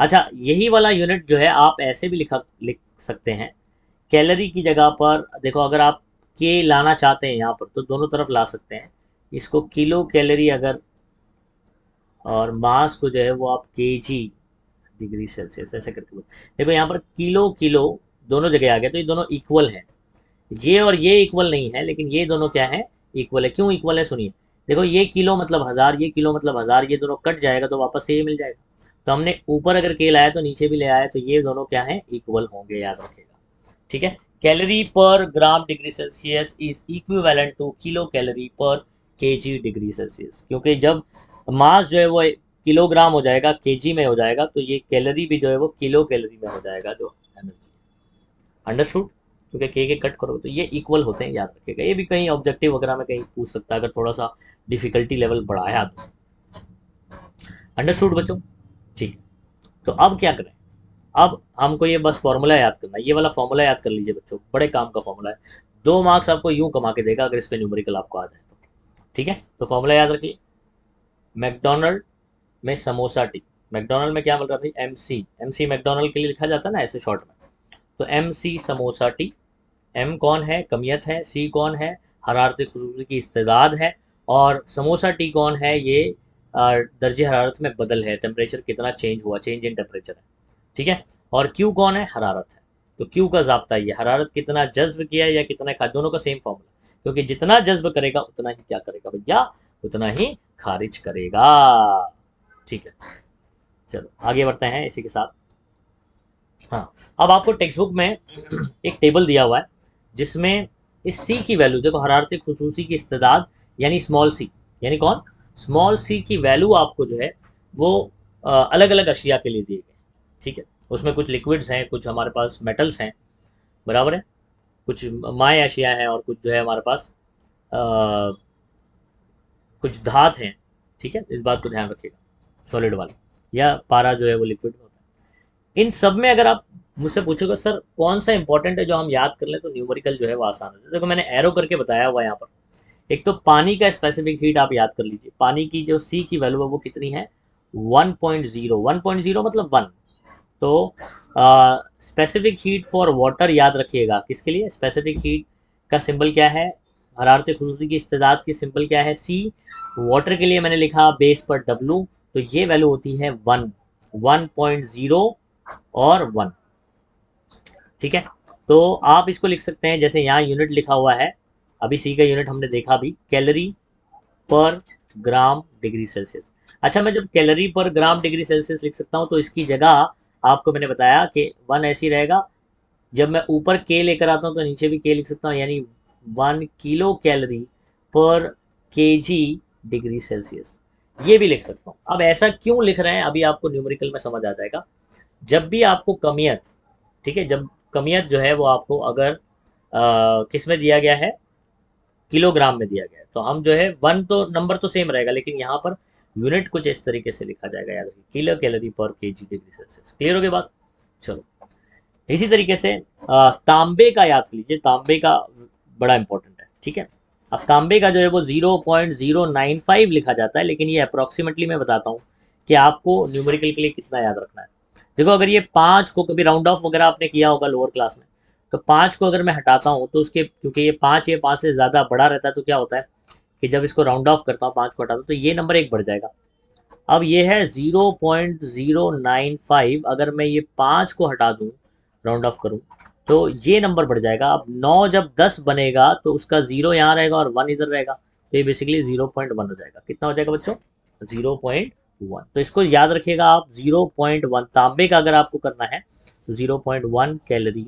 अच्छा यही वाला यूनिट जो है आप ऐसे भी लिख सकते हैं, कैलोरी की जगह पर देखो अगर आप के लाना चाहते हैं यहाँ पर तो दोनों तरफ ला सकते हैं, इसको किलो कैलोरी अगर, और मास को जो है वो आप केजी डिग्री सेल्सियस ऐसे करके देखो यहाँ पर किलो किलो दोनों जगह आ गया, तो ये दोनों इक्वल हैं। ये और ये इक्वल नहीं है, लेकिन ये दोनों क्या है, इक्वल है। क्यों इक्वल है सुनिए, देखो ये किलो मतलब हजार, ये किलो मतलब हजार, ये दोनों कट जाएगा तो वापस से ये मिल जाएगा। तो हमने ऊपर अगर के लाया तो नीचे भी ले आया, तो ये दोनों क्या है, इक्वल होंगे, याद रखेगा। ठीक है, कैलोरी पर gram degree Celsius is equivalent two kilo calorie पर केजी डिग्री सेल्सियस, क्योंकि जब मास जो है वो किलोग्राम हो जाएगा, केजी में हो जाएगा, तो ये कैलोरी भी जो है वो किलो कैलोरी में हो जाएगा जो एनर्जी। अंडरस्टूड, क्योंकि के कट करो तो ये इक्वल होते हैं, याद रखिएगा। ये भी कहीं ऑब्जेक्टिव वगैरह में कहीं पूछ सकता है अगर थोड़ा सा डिफिकल्टी लेवल बढ़ाया तो। अंडरस्टूड बच्चों, ठीक। तो अब क्या करें, अब हमको ये बस फॉर्मूला याद करना है, ये वाला फॉर्मूला याद कर लीजिए बच्चों, बड़े काम का फॉर्मूला है। 2 मार्क्स आपको यूं कमा के देगा अगर इस पे न्यूमेरिकल आपको आ जाए तो। ठीक है, तो फॉर्मूला याद रखिए, मैकडोनल्ड में समोसा टी, मैकडोनल्ड में क्या मिल रहा था, एमसी, एमसी मैकडोनल्ड के लिए लिखा जाता है ना ऐसे शॉर्ट में। तो एमसी समोसा टी, एम कौन है, कमियत है, सी कौन है, हरारत खुसूसी की इस्तेदाद है, और समोसा टी कौन है, ये दर्जे हरारत में बदल है, टेम्परेचर कितना चेंज हुआ, चेंज इन टेम्परेचर है। ठीक है, और क्यू कौन है, हरारत है। तो क्यू का जाब्ता ये हरारत कितना जज्ब किया या कितना खा, दोनों का सेम फॉर्मूला, क्योंकि जितना जज्ब करेगा उतना ही क्या करेगा भैया, उतना ही खारिज करेगा। ठीक है, चलो आगे बढ़ते हैं इसी के साथ। हाँ, अब आपको टेक्स्ट बुक में एक टेबल दिया हुआ है जिसमें इस सी की वैल्यू देखो, हरारत खुसूसी की इस्तेदाद यानी स्मॉल सी, यानी कौन, स्मॉल सी की वैल्यू आपको जो है वो अलग अलग अशिया के लिए दिए गए। ठीक है, उसमें कुछ लिक्विड्स हैं, कुछ हमारे पास मेटल्स हैं, बराबर है, कुछ माय अशिया हैं, और कुछ जो है हमारे पास अ, कुछ धात हैं। ठीक है, इस बात को ध्यान रखिएगा, सॉलिड वाला, या पारा जो है वो लिक्विड में होता है। इन सब में अगर आप मुझसे पूछोगे सर कौन सा इंपॉर्टेंट है जो हम याद कर लें तो न्यूमेरिकल जो है वो आसान है। देखो मैंने एरो करके बताया हुआ है यहाँ पर। एक तो पानी का स्पेसिफिक हीट आप याद कर लीजिए, पानी की जो सी की वैल्यू है वो कितनी है, 1.0, 1.0 मतलब 1। तो स्पेसिफिक हीट फॉर वाटर याद रखिएगा, किसके लिए, स्पेसिफिक हीट का सिंबल क्या है, हरारत खुसूसी की इस्तेदाद की सिंबल क्या है, सी। वाटर के लिए मैंने लिखा बेस पर डब्लू, तो ये वैल्यू होती है 1, 1.0 और 1। ठीक है, तो आप इसको लिख सकते हैं जैसे यहाँ यूनिट लिखा हुआ है, अभी सी का यूनिट हमने देखा अभी, कैलोरी पर ग्राम डिग्री सेल्सियस। अच्छा मैं जब कैलोरी पर ग्राम डिग्री सेल्सियस लिख सकता हूँ तो इसकी जगह आपको मैंने बताया कि 1 ऐसी रहेगा, जब मैं ऊपर के लेकर आता हूँ तो नीचे भी के लिख सकता हूँ, यानी 1 किलो कैलोरी पर केजी डिग्री सेल्सियस, ये भी लिख सकता हूँ। अब ऐसा क्यों लिख रहे हैं अभी आपको न्यूमेरिकल में समझ आ जाएगा। जब भी आपको कमियत, ठीक है, जब कमियत जो है वो आपको अगर किस में दिया गया है, किलोग्राम में दिया गया है, तो हम जो है 1 तो नंबर तो सेम रहेगा, लेकिन यहाँ पर यूनिट कुछ इस तरीके से लिखा जाएगा, याद रखिए, किलो कैलोरी पर केजी डिग्री सेल्सियस। क्लियर हो गई बात, चलो। इसी तरीके से तांबे का याद लीजिए, तांबे का बड़ा इंपॉर्टेंट है। ठीक है, अब तांबे का जो है वो 0.095 लिखा जाता है, लेकिन ये अप्रोक्सीमेटली मैं बताता हूँ कि आपको न्यूमेरिकल के लिए कितना याद रखना है। देखो अगर ये 5 को कभी राउंड ऑफ वगैरह आपने किया होगा लोअर क्लास में, तो 5 को अगर मैं हटाता हूँ तो उसके, क्योंकि ये 5 से ज़्यादा बड़ा रहता है, तो क्या होता है कि जब इसको राउंड ऑफ करता हूँ 5 को हटाता हूँ तो ये नंबर एक बढ़ जाएगा। अब ये है 0.095, अगर मैं ये 5 को हटा दूँ राउंड ऑफ करूँ तो ये नंबर बढ़ जाएगा। अब 9 जब 10 बनेगा तो उसका 0 यहाँ रहेगा और 1 इधर रहेगा, तो ये बेसिकली 0.1 हो जाएगा। कितना हो जाएगा बच्चों? 0.1। तो इसको याद रखिएगा आप, 0.1 तांबे का अगर आपको करना है तो 0.1 कैलोरी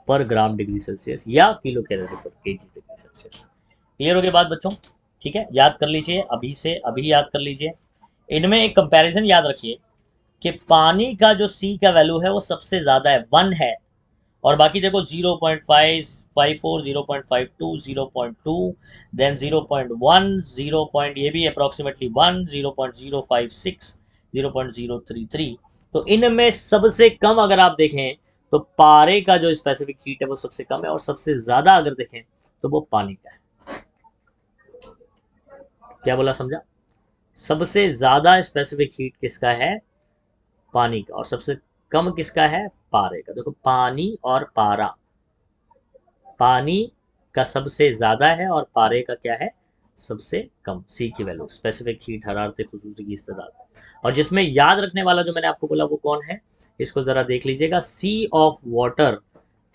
पर ग्राम डिग्री सेल्सियस या किलो कैलोरी पर केजी डिग्री सेल्सियस। क्लियर हो गई बात बच्चों? ठीक है, याद कर लीजिए अभी से, अभी याद कर लीजिए। इनमें एक कंपैरिजन याद रखिए कि पानी का जो सी का वैल्यू है वो सबसे ज़्यादा है, 1 है, और बाकी देखो 0.554, 0.52, 0.2, देन 0.1, 0 पॉइंट ये भी अप्रोक्सीमेटली 1, 0.056, 0.033। तो इनमें सबसे कम अगर आप देखें तो पारे का जो स्पेसिफिक हीट है वो सबसे कम है, और सबसे ज़्यादा अगर देखें तो वो पानी का है। क्या बोला, समझा? सबसे ज़्यादा स्पेसिफिक हीट किसका है? पानी का। और सबसे कम किसका है? पारे का। देखो पानी और पारा, पानी का सबसे ज़्यादा है और पारे का क्या है? सबसे कम। सी की वैल्यू स्पेसिफिक हीट, हरारत खुसूसी की इस्तेदाद। और जिसमें याद रखने वाला जो मैंने आपको बोला वो कौन है, इसको ज़रा देख लीजिएगा, सी ऑफ वाटर।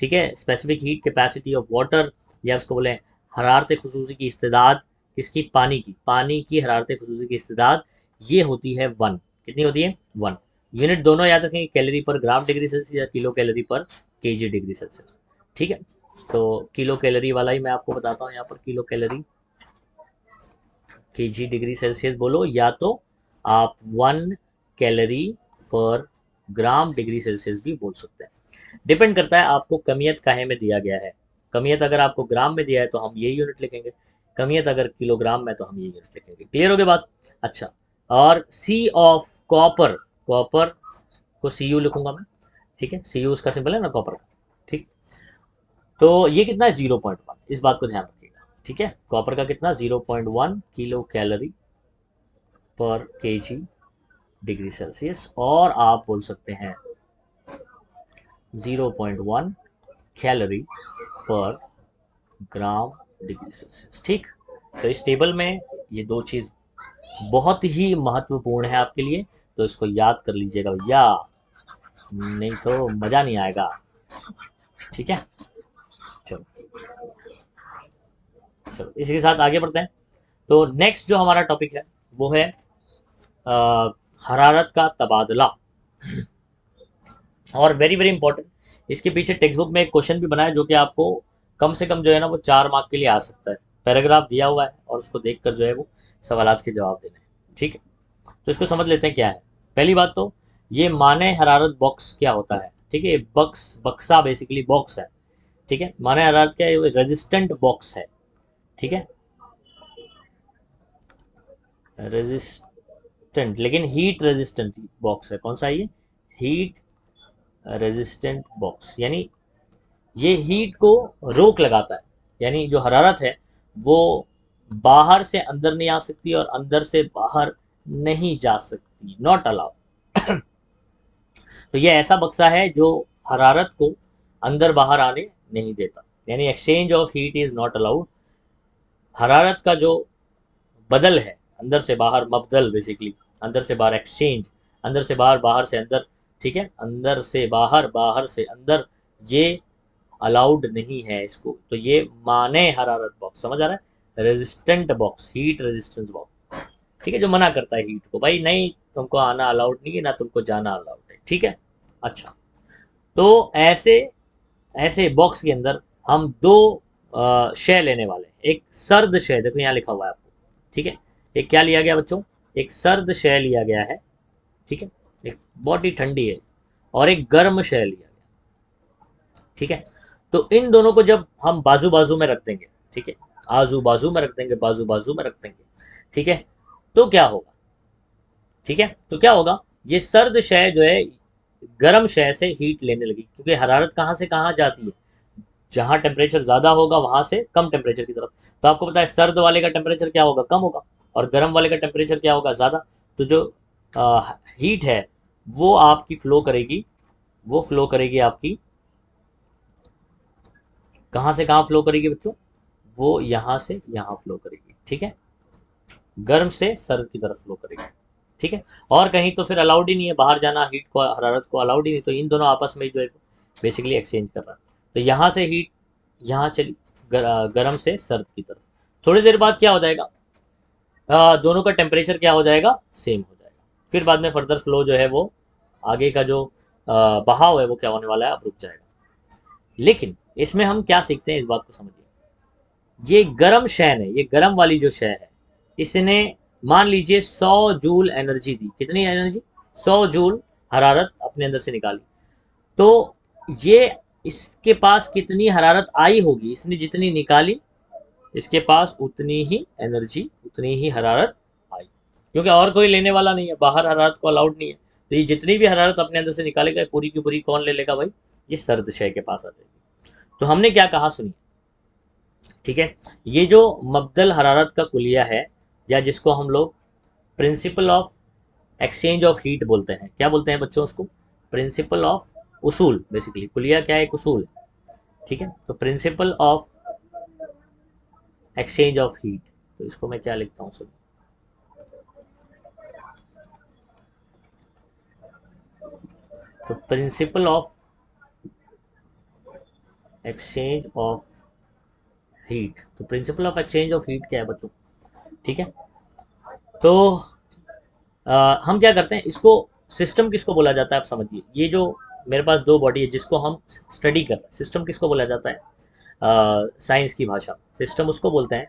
ठीक है, specific heat capacity of water, या उसको बोले हरारत खुसूसी की इस्तेदाद किसकी? पानी की। पानी की हरारत खुसूसी की इस्तेदाद ये होती है 1। कितनी होती है? 1। यूनिट दोनों याद रखेंगे, कैलोरी पर ग्राम डिग्री सेल्सियस या किलो कैलोरी पर केजी डिग्री सेल्सियस। ठीक है, तो किलो कैलोरी वाला ही मैं आपको बताता हूँ यहाँ पर। Kilo calorie KG degree Celsius बोलो, या तो आप 1 कैलोरी पर ग्राम डिग्री सेल्सियस भी बोल सकते हैं। डिपेंड करता है आपको कमियत काहे में दिया गया है। कमियत अगर आपको ग्राम में दिया है तो हम ये यूनिट लिखेंगे, कमियत अगर किलोग्राम में तो हम ये यूनिट लिखेंगे। क्लियर हो गई बात? अच्छा, और सी ऑफ कॉपर, कॉपर को सी यू लिखूंगा मैं। ठीक है, सी यू उसका सिंबल है ना कॉपर का। ठीक, तो ये कितना है? 0.1। इस बात को ध्यान रखिएगा। ठीक है, कॉपर का कितना? 0.1 किलो कैलोरी पर केजी डिग्री सेल्सियस, और आप बोल सकते हैं 0.1 कैलोरी पर ग्राम डिग्री सेल्सियस। ठीक, तो इस टेबल में ये दो चीज़ बहुत ही महत्वपूर्ण है आपके लिए, तो इसको याद कर लीजिएगा भैया, नहीं तो मज़ा नहीं आएगा। ठीक है, चलो चलो इसी के साथ आगे बढ़ते हैं। तो नेक्स्ट जो हमारा टॉपिक है वो है हरारत का तबादला। और वेरी वेरी इंपॉर्टेंट, इसके पीछे टेक्स्ट बुक में एक क्वेश्चन भी बना है जो कि आपको कम से कम जो है ना वो 4 मार्क के लिए आ सकता है। पैराग्राफ दिया हुआ है और उसको देखकर जो है वो सवालात के जवाब देने हैं। ठीक है, तो इसको समझ लेते हैं क्या है। पहली बात तो ये माने हरारत बॉक्स क्या होता है। ठीक है, बक्स, बक्सा बेसिकली बॉक्स है। ठीक है, माने हरारत क्या है? रेजिस्टेंट बॉक्स है। ठीक है, रेजिस्टेंट, लेकिन हीट रेजिस्टेंट बॉक्स है। कौन सा है ये? हीट रेजिस्टेंट बॉक्स, यानी ये हीट को रोक लगाता है, यानी जो हरारत है वो बाहर से अंदर नहीं आ सकती और अंदर से बाहर नहीं जा सकती, नॉट अलाउड। तो ये ऐसा बक्सा है जो हरारत को अंदर बाहर आने नहीं देता, यानी exchange of heat is not allowed. हरारत का जो बदल है अंदर से बाहर, मबदल बेसिकली, अंदर से बाहर एक्सचेंज, अंदर से बाहर, बाहर से अंदर। ठीक है, अंदर से बाहर, बाहर से अंदर, ये अलाउड नहीं है इसको। तो ये माने हरारत बॉक्स, समझ आ रहा है? Resistant box, heat resistance box. ठीक है, जो मना करता है हीट को, भाई नहीं तुमको आना अलाउड नहीं है, ना तुमको जाना अलाउड है। ठीक है, अच्छा, तो ऐसे ऐसे बॉक्स के अंदर हम दो शय लेने वाले हैं। एक सर्द शय, देखो यहाँ लिखा हुआ है आपको। ठीक है, एक क्या लिया गया बच्चों? एक सर्द शय लिया गया है। ठीक है, एक बहुत ही ठंडी है, और एक गर्म शय लिया गया। ठीक है, तो इन दोनों को जब हम बाजू बाजू में रख देंगे, ठीक है, आजू बाजू में रख देंगे, बाजू बाजू में रख देंगे, ठीक है, तो क्या होगा? ठीक है, तो क्या होगा? ये सर्द शय जो है गर्म शय से हीट लेने लगी, क्योंकि हरारत कहाँ से कहाँ जाती है? जहां टेम्परेचर ज्यादा होगा वहां से कम टेम्परेचर की तरफ। तो आपको पता है सर्द वाले का टेम्परेचर क्या होगा? कम होगा, और गर्म वाले का टेम्परेचर क्या होगा? ज्यादा। तो जो हीट है वो आपकी फ्लो करेगी, वो फ्लो करेगी आपकी कहाँ से कहाँ फ्लो करेगी बच्चों, वो यहाँ से यहाँ फ्लो करेगी, ठीक है, गर्म से सर्द की तरफ फ्लो करेगी, ठीक है। और कहीं तो फिर अलाउड ही नहीं है बाहर जाना, हीट को हरारत को अलाउड ही नहीं, तो इन दोनों आपस में जो है बेसिकली एक्सचेंज कर रहा है। तो यहाँ से हीट यहाँ चली गर्म से सर्द की तरफ, थोड़ी देर बाद क्या हो जाएगा, दोनों का टेम्परेचर क्या हो जाएगा, सेम हो जाएगा, फिर बाद में फर्दर फ्लो जो है वो आगे का जो बहाव है वो क्या होने वाला है, अब रुक जाएगा। लेकिन इसमें हम क्या सीखते हैं, इस बात को समझिए, ये गर्म शैन है, ये गर्म वाली जो शय है, इसने मान लीजिए 100 जूल एनर्जी दी, कितनी एनर्जी, 100 जूल हरारत अपने अंदर से निकाली, तो ये इसके पास कितनी हरारत आई होगी, इसने जितनी निकाली इसके पास उतनी ही एनर्जी, उतनी ही हरारत आई, क्योंकि और कोई लेने वाला नहीं है, बाहर हरारत को अलाउड नहीं है, तो ये जितनी भी हरारत अपने अंदर से निकालेगा पूरी की पूरी कौन ले लेगा भाई, ये सर्द शय के पास आ जाएगी। तो हमने क्या कहा सुनिए, ठीक है, ये जो मबदल हरारत का कुलिया है, या जिसको हम लोग principal of exchange of heat बोलते हैं, क्या बोलते हैं बच्चों उसको, प्रिंसिपल ऑफ उसूल, बेसिकली कुलिया क्या है, एक उसूल है, ठीक है। तो principle of exchange of heat, तो इसको मैं क्या लिखता हूँ सुनिए, तो principle of exchange of heat, तो principle of exchange of heat क्या है बच्चों, ठीक है। तो हम क्या करते हैं, इसको सिस्टम किसको बोला जाता है आप समझिए, ये जो मेरे पास दो बॉडी है जिसको हम स्टडी कर रहे हैं, सिस्टम किसको बोला जाता है, साइंस की भाषा सिस्टम उसको बोलते हैं,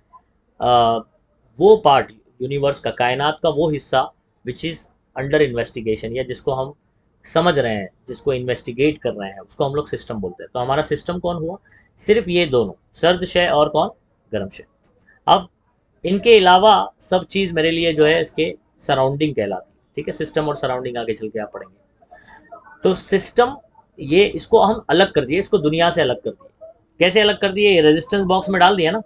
वो पार्ट यूनिवर्स का, कायनात का वो हिस्सा विच इज़ अंडर इन्वेस्टिगेशन, या जिसको हम समझ रहे हैं, जिसको इन्वेस्टिगेट कर रहे हैं, उसको हम लोग सिस्टम बोलते हैं। तो हमारा सिस्टम कौन हुआ, सिर्फ ये दोनों, सर्द शय और कौन, गर्म शय। अब इनके अलावा सब चीज़ मेरे लिए जो है इसके सराउंडिंग कहलाती है, ठीक है, सिस्टम और सराउंडिंग आगे चल के आप पढ़ेंगे। तो सिस्टम, ये इसको हम अलग कर दिए, इसको दुनिया से अलग कर दिए, कैसे अलग कर दिए, ये रेजिस्टेंस बॉक्स में डाल दिया ना,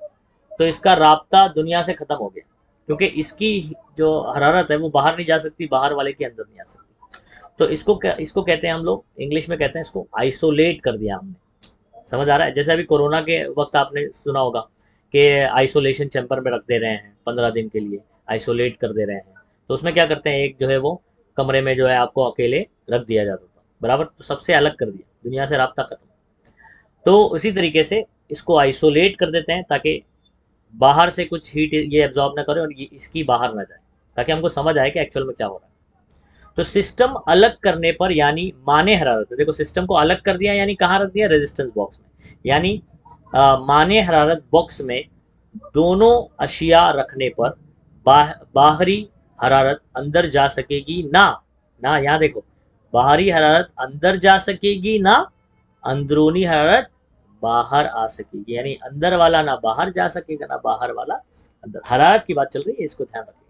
तो इसका राब्ता दुनिया से खत्म हो गया, क्योंकि इसकी जो हरारत है वो बाहर नहीं जा सकती, बाहर वाले के अंदर नहीं आ सकती। तो इसको कहते हैं हम लोग इंग्लिश में कहते हैं, इसको आइसोलेट कर दिया हमने, समझ आ रहा है। जैसे अभी कोरोना के वक्त आपने सुना होगा कि आइसोलेशन चैम्बर में रख दे रहे हैं 15 दिन के लिए, आइसोलेट कर दे रहे हैं, तो उसमें क्या करते हैं, एक जो है वो कमरे में जो है आपको अकेले रख दिया जाता था, बराबर, तो सबसे अलग कर दिया, दुनिया से राब्ता खत्म। तो उसी तरीके से इसको आइसोलेट कर देते हैं ताकि बाहर से कुछ हीट ये एब्जॉर्ब ना करे और ये इसकी बाहर ना जाए, ताकि हमको समझ आए कि एक्चुअल में क्या हो रहा है। तो सिस्टम अलग करने पर, यानी माने हरारत, देखो सिस्टम को अलग कर दिया, यानी कहाँ रख दिया, रेजिस्टेंस बॉक्स में, यानी माने हरारत बॉक्स में दोनों अशिया रखने पर बाहरी हरारत अंदर जा सकेगी ना, ना यहाँ देखो, बाहरी हरारत अंदर जा सकेगी ना, अंदरूनी हरारत बाहर आ सकेगी, यानी अंदर वाला ना बाहर जा सकेगा ना बाहर वाला अंदर, हरारत की बात चल रही है, इसको ध्यान रखिए,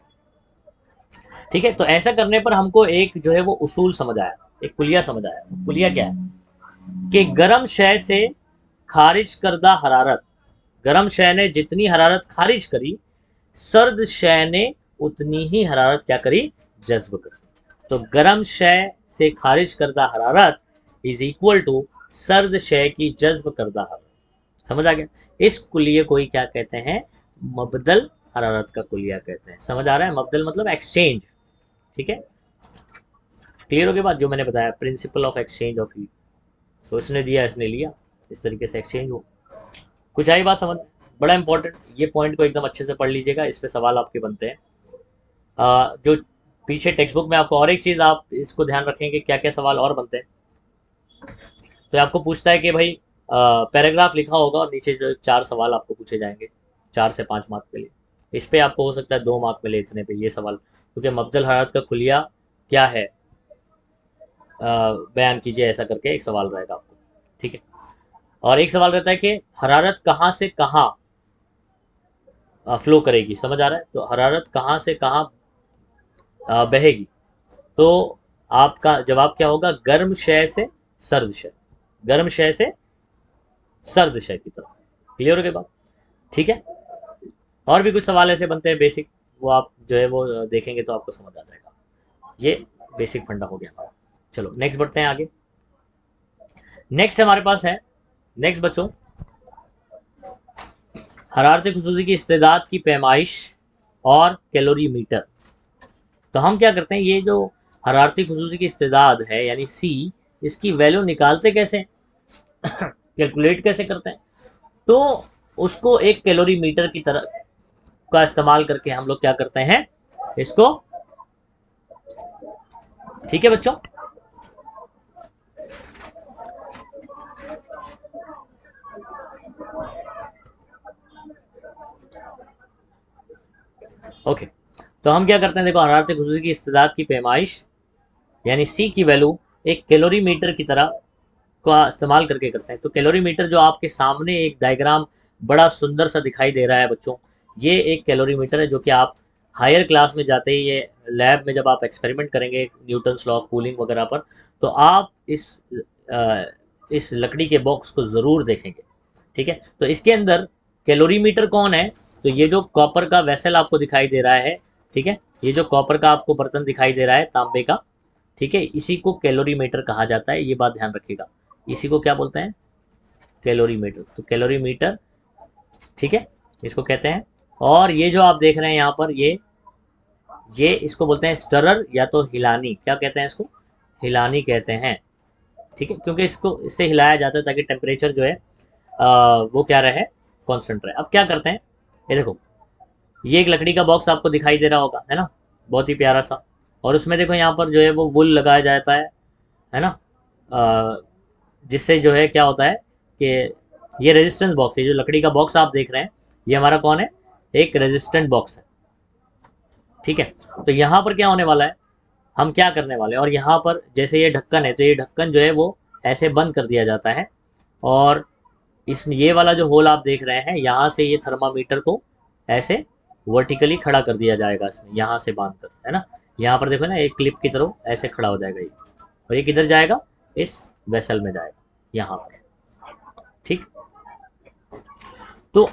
ठीक है। तो ऐसा करने पर हमको एक जो है वो उसूल समझ आया, एक कुलिया समझ आया, कुलिया क्या है कि गर्म शय से खारिज करदा हरारत, गर्म शय ने जितनी हरारत खारिज करी, सर्द शय ने उतनी ही हरारत क्या करी, जज्ब करी। तो गर्म शय से खारिज करदा हरारत इज इक्वल टू सर्द शय की जज्ब करदा हरारत, समझ आ गया। इस कुलिये को ही क्या कहते हैं, मबदल हरारत का कुलिया कहते हैं, समझ आ रहा है, मबदल मतलब एक्सचेंज, ठीक है, क्लियर हो गया बात, जो मैंने बताया principal of exchange of heat, तो इसने दिया इसने लिया, इस तरीके से एक्सचेंज हो, कुछ आई बात समझ, बड़ा इंपॉर्टेंट, ये पॉइंट को एकदम अच्छे से पढ़ लीजिएगा, इस पे सवाल आपके बनते हैं। जो पीछे टेक्स्ट बुक में आपको, और एक चीज़ आप इसको ध्यान रखेंगे क्या क्या सवाल और बनते हैं, तो आपको पूछता है कि भाई पैराग्राफ लिखा होगा और नीचे जो 4 सवाल आपको पूछे जाएंगे 4 से 5 मार्क के लिए, इस पे आपको हो सकता है 2 मार्क मिले इतने पे ये सवाल, क्योंकि मबदल हरारत का खुलिया क्या है, बयान कीजिए, ऐसा करके एक सवाल रहेगा आपको, ठीक है। और एक सवाल रहता है कि हरारत कहाँ से कहाँ फ्लो करेगी, समझ आ रहा है, तो हरारत कहाँ से कहाँ बहेगी, तो आपका जवाब क्या होगा, गर्म शय से सर्द शय, गर्म शय से सर्द शय की तरफ, क्लियर हो गई बात, ठीक है। और भी कुछ सवाल ऐसे बनते हैं बेसिक, वो आप जो है वो देखेंगे तो आपको समझ आ जाएगा। ये बेसिक फंडा हो गया हमारा। चलो नेक्स्ट बढ़ते हैं आगे। नेक्स्ट हमारे पास है, नेक्स्ट बच्चों, हरारती खसूसी की इस्तेदाद की पैमाइश और कैलोरीमीटर। तो हम क्या करते हैं, ये जो हरारती खसूसी की इस्तेदाद है यानी सी, इसकी वैल्यू निकालते कैसे, कैलकुलेट कैसे करते हैं, तो उसको एक कैलोरीमीटर की तरह का इस्तेमाल करके हम लोग क्या करते हैं इसको। ठीक है बच्चों, ओके। तो हम क्या करते हैं, देखो हरारती खसूसी की इस्तेदाद की पैमाइश यानी सी की वैल्यू एक कैलोरीमीटर की तरह का इस्तेमाल करके करते हैं। तो कैलोरीमीटर जो आपके सामने एक डायग्राम बड़ा सुंदर सा दिखाई दे रहा है बच्चों, ये एक कैलोरीमीटर है जो कि आप हायर क्लास में जाते ही ये लैब में जब आप एक्सपेरिमेंट करेंगे न्यूटन्स लॉ ऑफ कूलिंग वगैरह पर, तो आप इस लकड़ी के बॉक्स को ज़रूर देखेंगे। ठीक है, तो इसके अंदर कैलोरीमीटर कौन है, तो ये जो कॉपर का वेसल आपको दिखाई दे रहा है, ठीक है, ये जो कॉपर का आपको बर्तन दिखाई दे रहा है तांबे का, ठीक है, इसी को कैलोरीमीटर कहा जाता है, ये बात ध्यान रखिएगा। इसी को क्या बोलते हैं, कैलोरीमीटर। तो कैलोरीमीटर, ठीक है, इसको कहते हैं। और ये जो आप देख रहे हैं यहाँ पर, ये इसको बोलते हैं स्टरर या तो हिलानी, क्या कहते हैं इसको, हिलानी कहते हैं। ठीक है, क्योंकि इसको इससे हिलाया जाता है ताकि टेम्परेचर जो है वो क्या रहे, कांस्टेंट रहे। अब क्या करते हैं, ये देखो, ये एक लकड़ी का बॉक्स आपको दिखाई दे रहा होगा, है ना, बहुत ही प्यारा सा। और उसमें देखो यहाँ पर जो है वो वुल लगाया जाता है ना, जिससे जो है क्या होता है कि ये रेजिस्टेंस बॉक्स है, जो लकड़ी का बॉक्स आप देख रहे हैं ये हमारा कौन है, एक रेजिस्टेंट बॉक्स है। ठीक है, तो यहाँ पर क्या होने वाला है, हम क्या करने वाले हैं, और यहाँ पर जैसे ये ढक्कन है तो ये ढक्कन जो है वो ऐसे बंद कर दिया जाता है। और इसमें ये वाला जो होल आप देख रहे हैं, यहाँ से ये थर्मामीटर को ऐसे वर्टिकली खड़ा कर दिया जाएगा इसमें, यहाँ से बांध कर, है ना, यहाँ पर देखो ना एक क्लिप की तरह ऐसे खड़ा हो जाएगा ये। और ये किधर जाएगा, इस वेसल में जाएगा यहाँ पर। ठीक, तो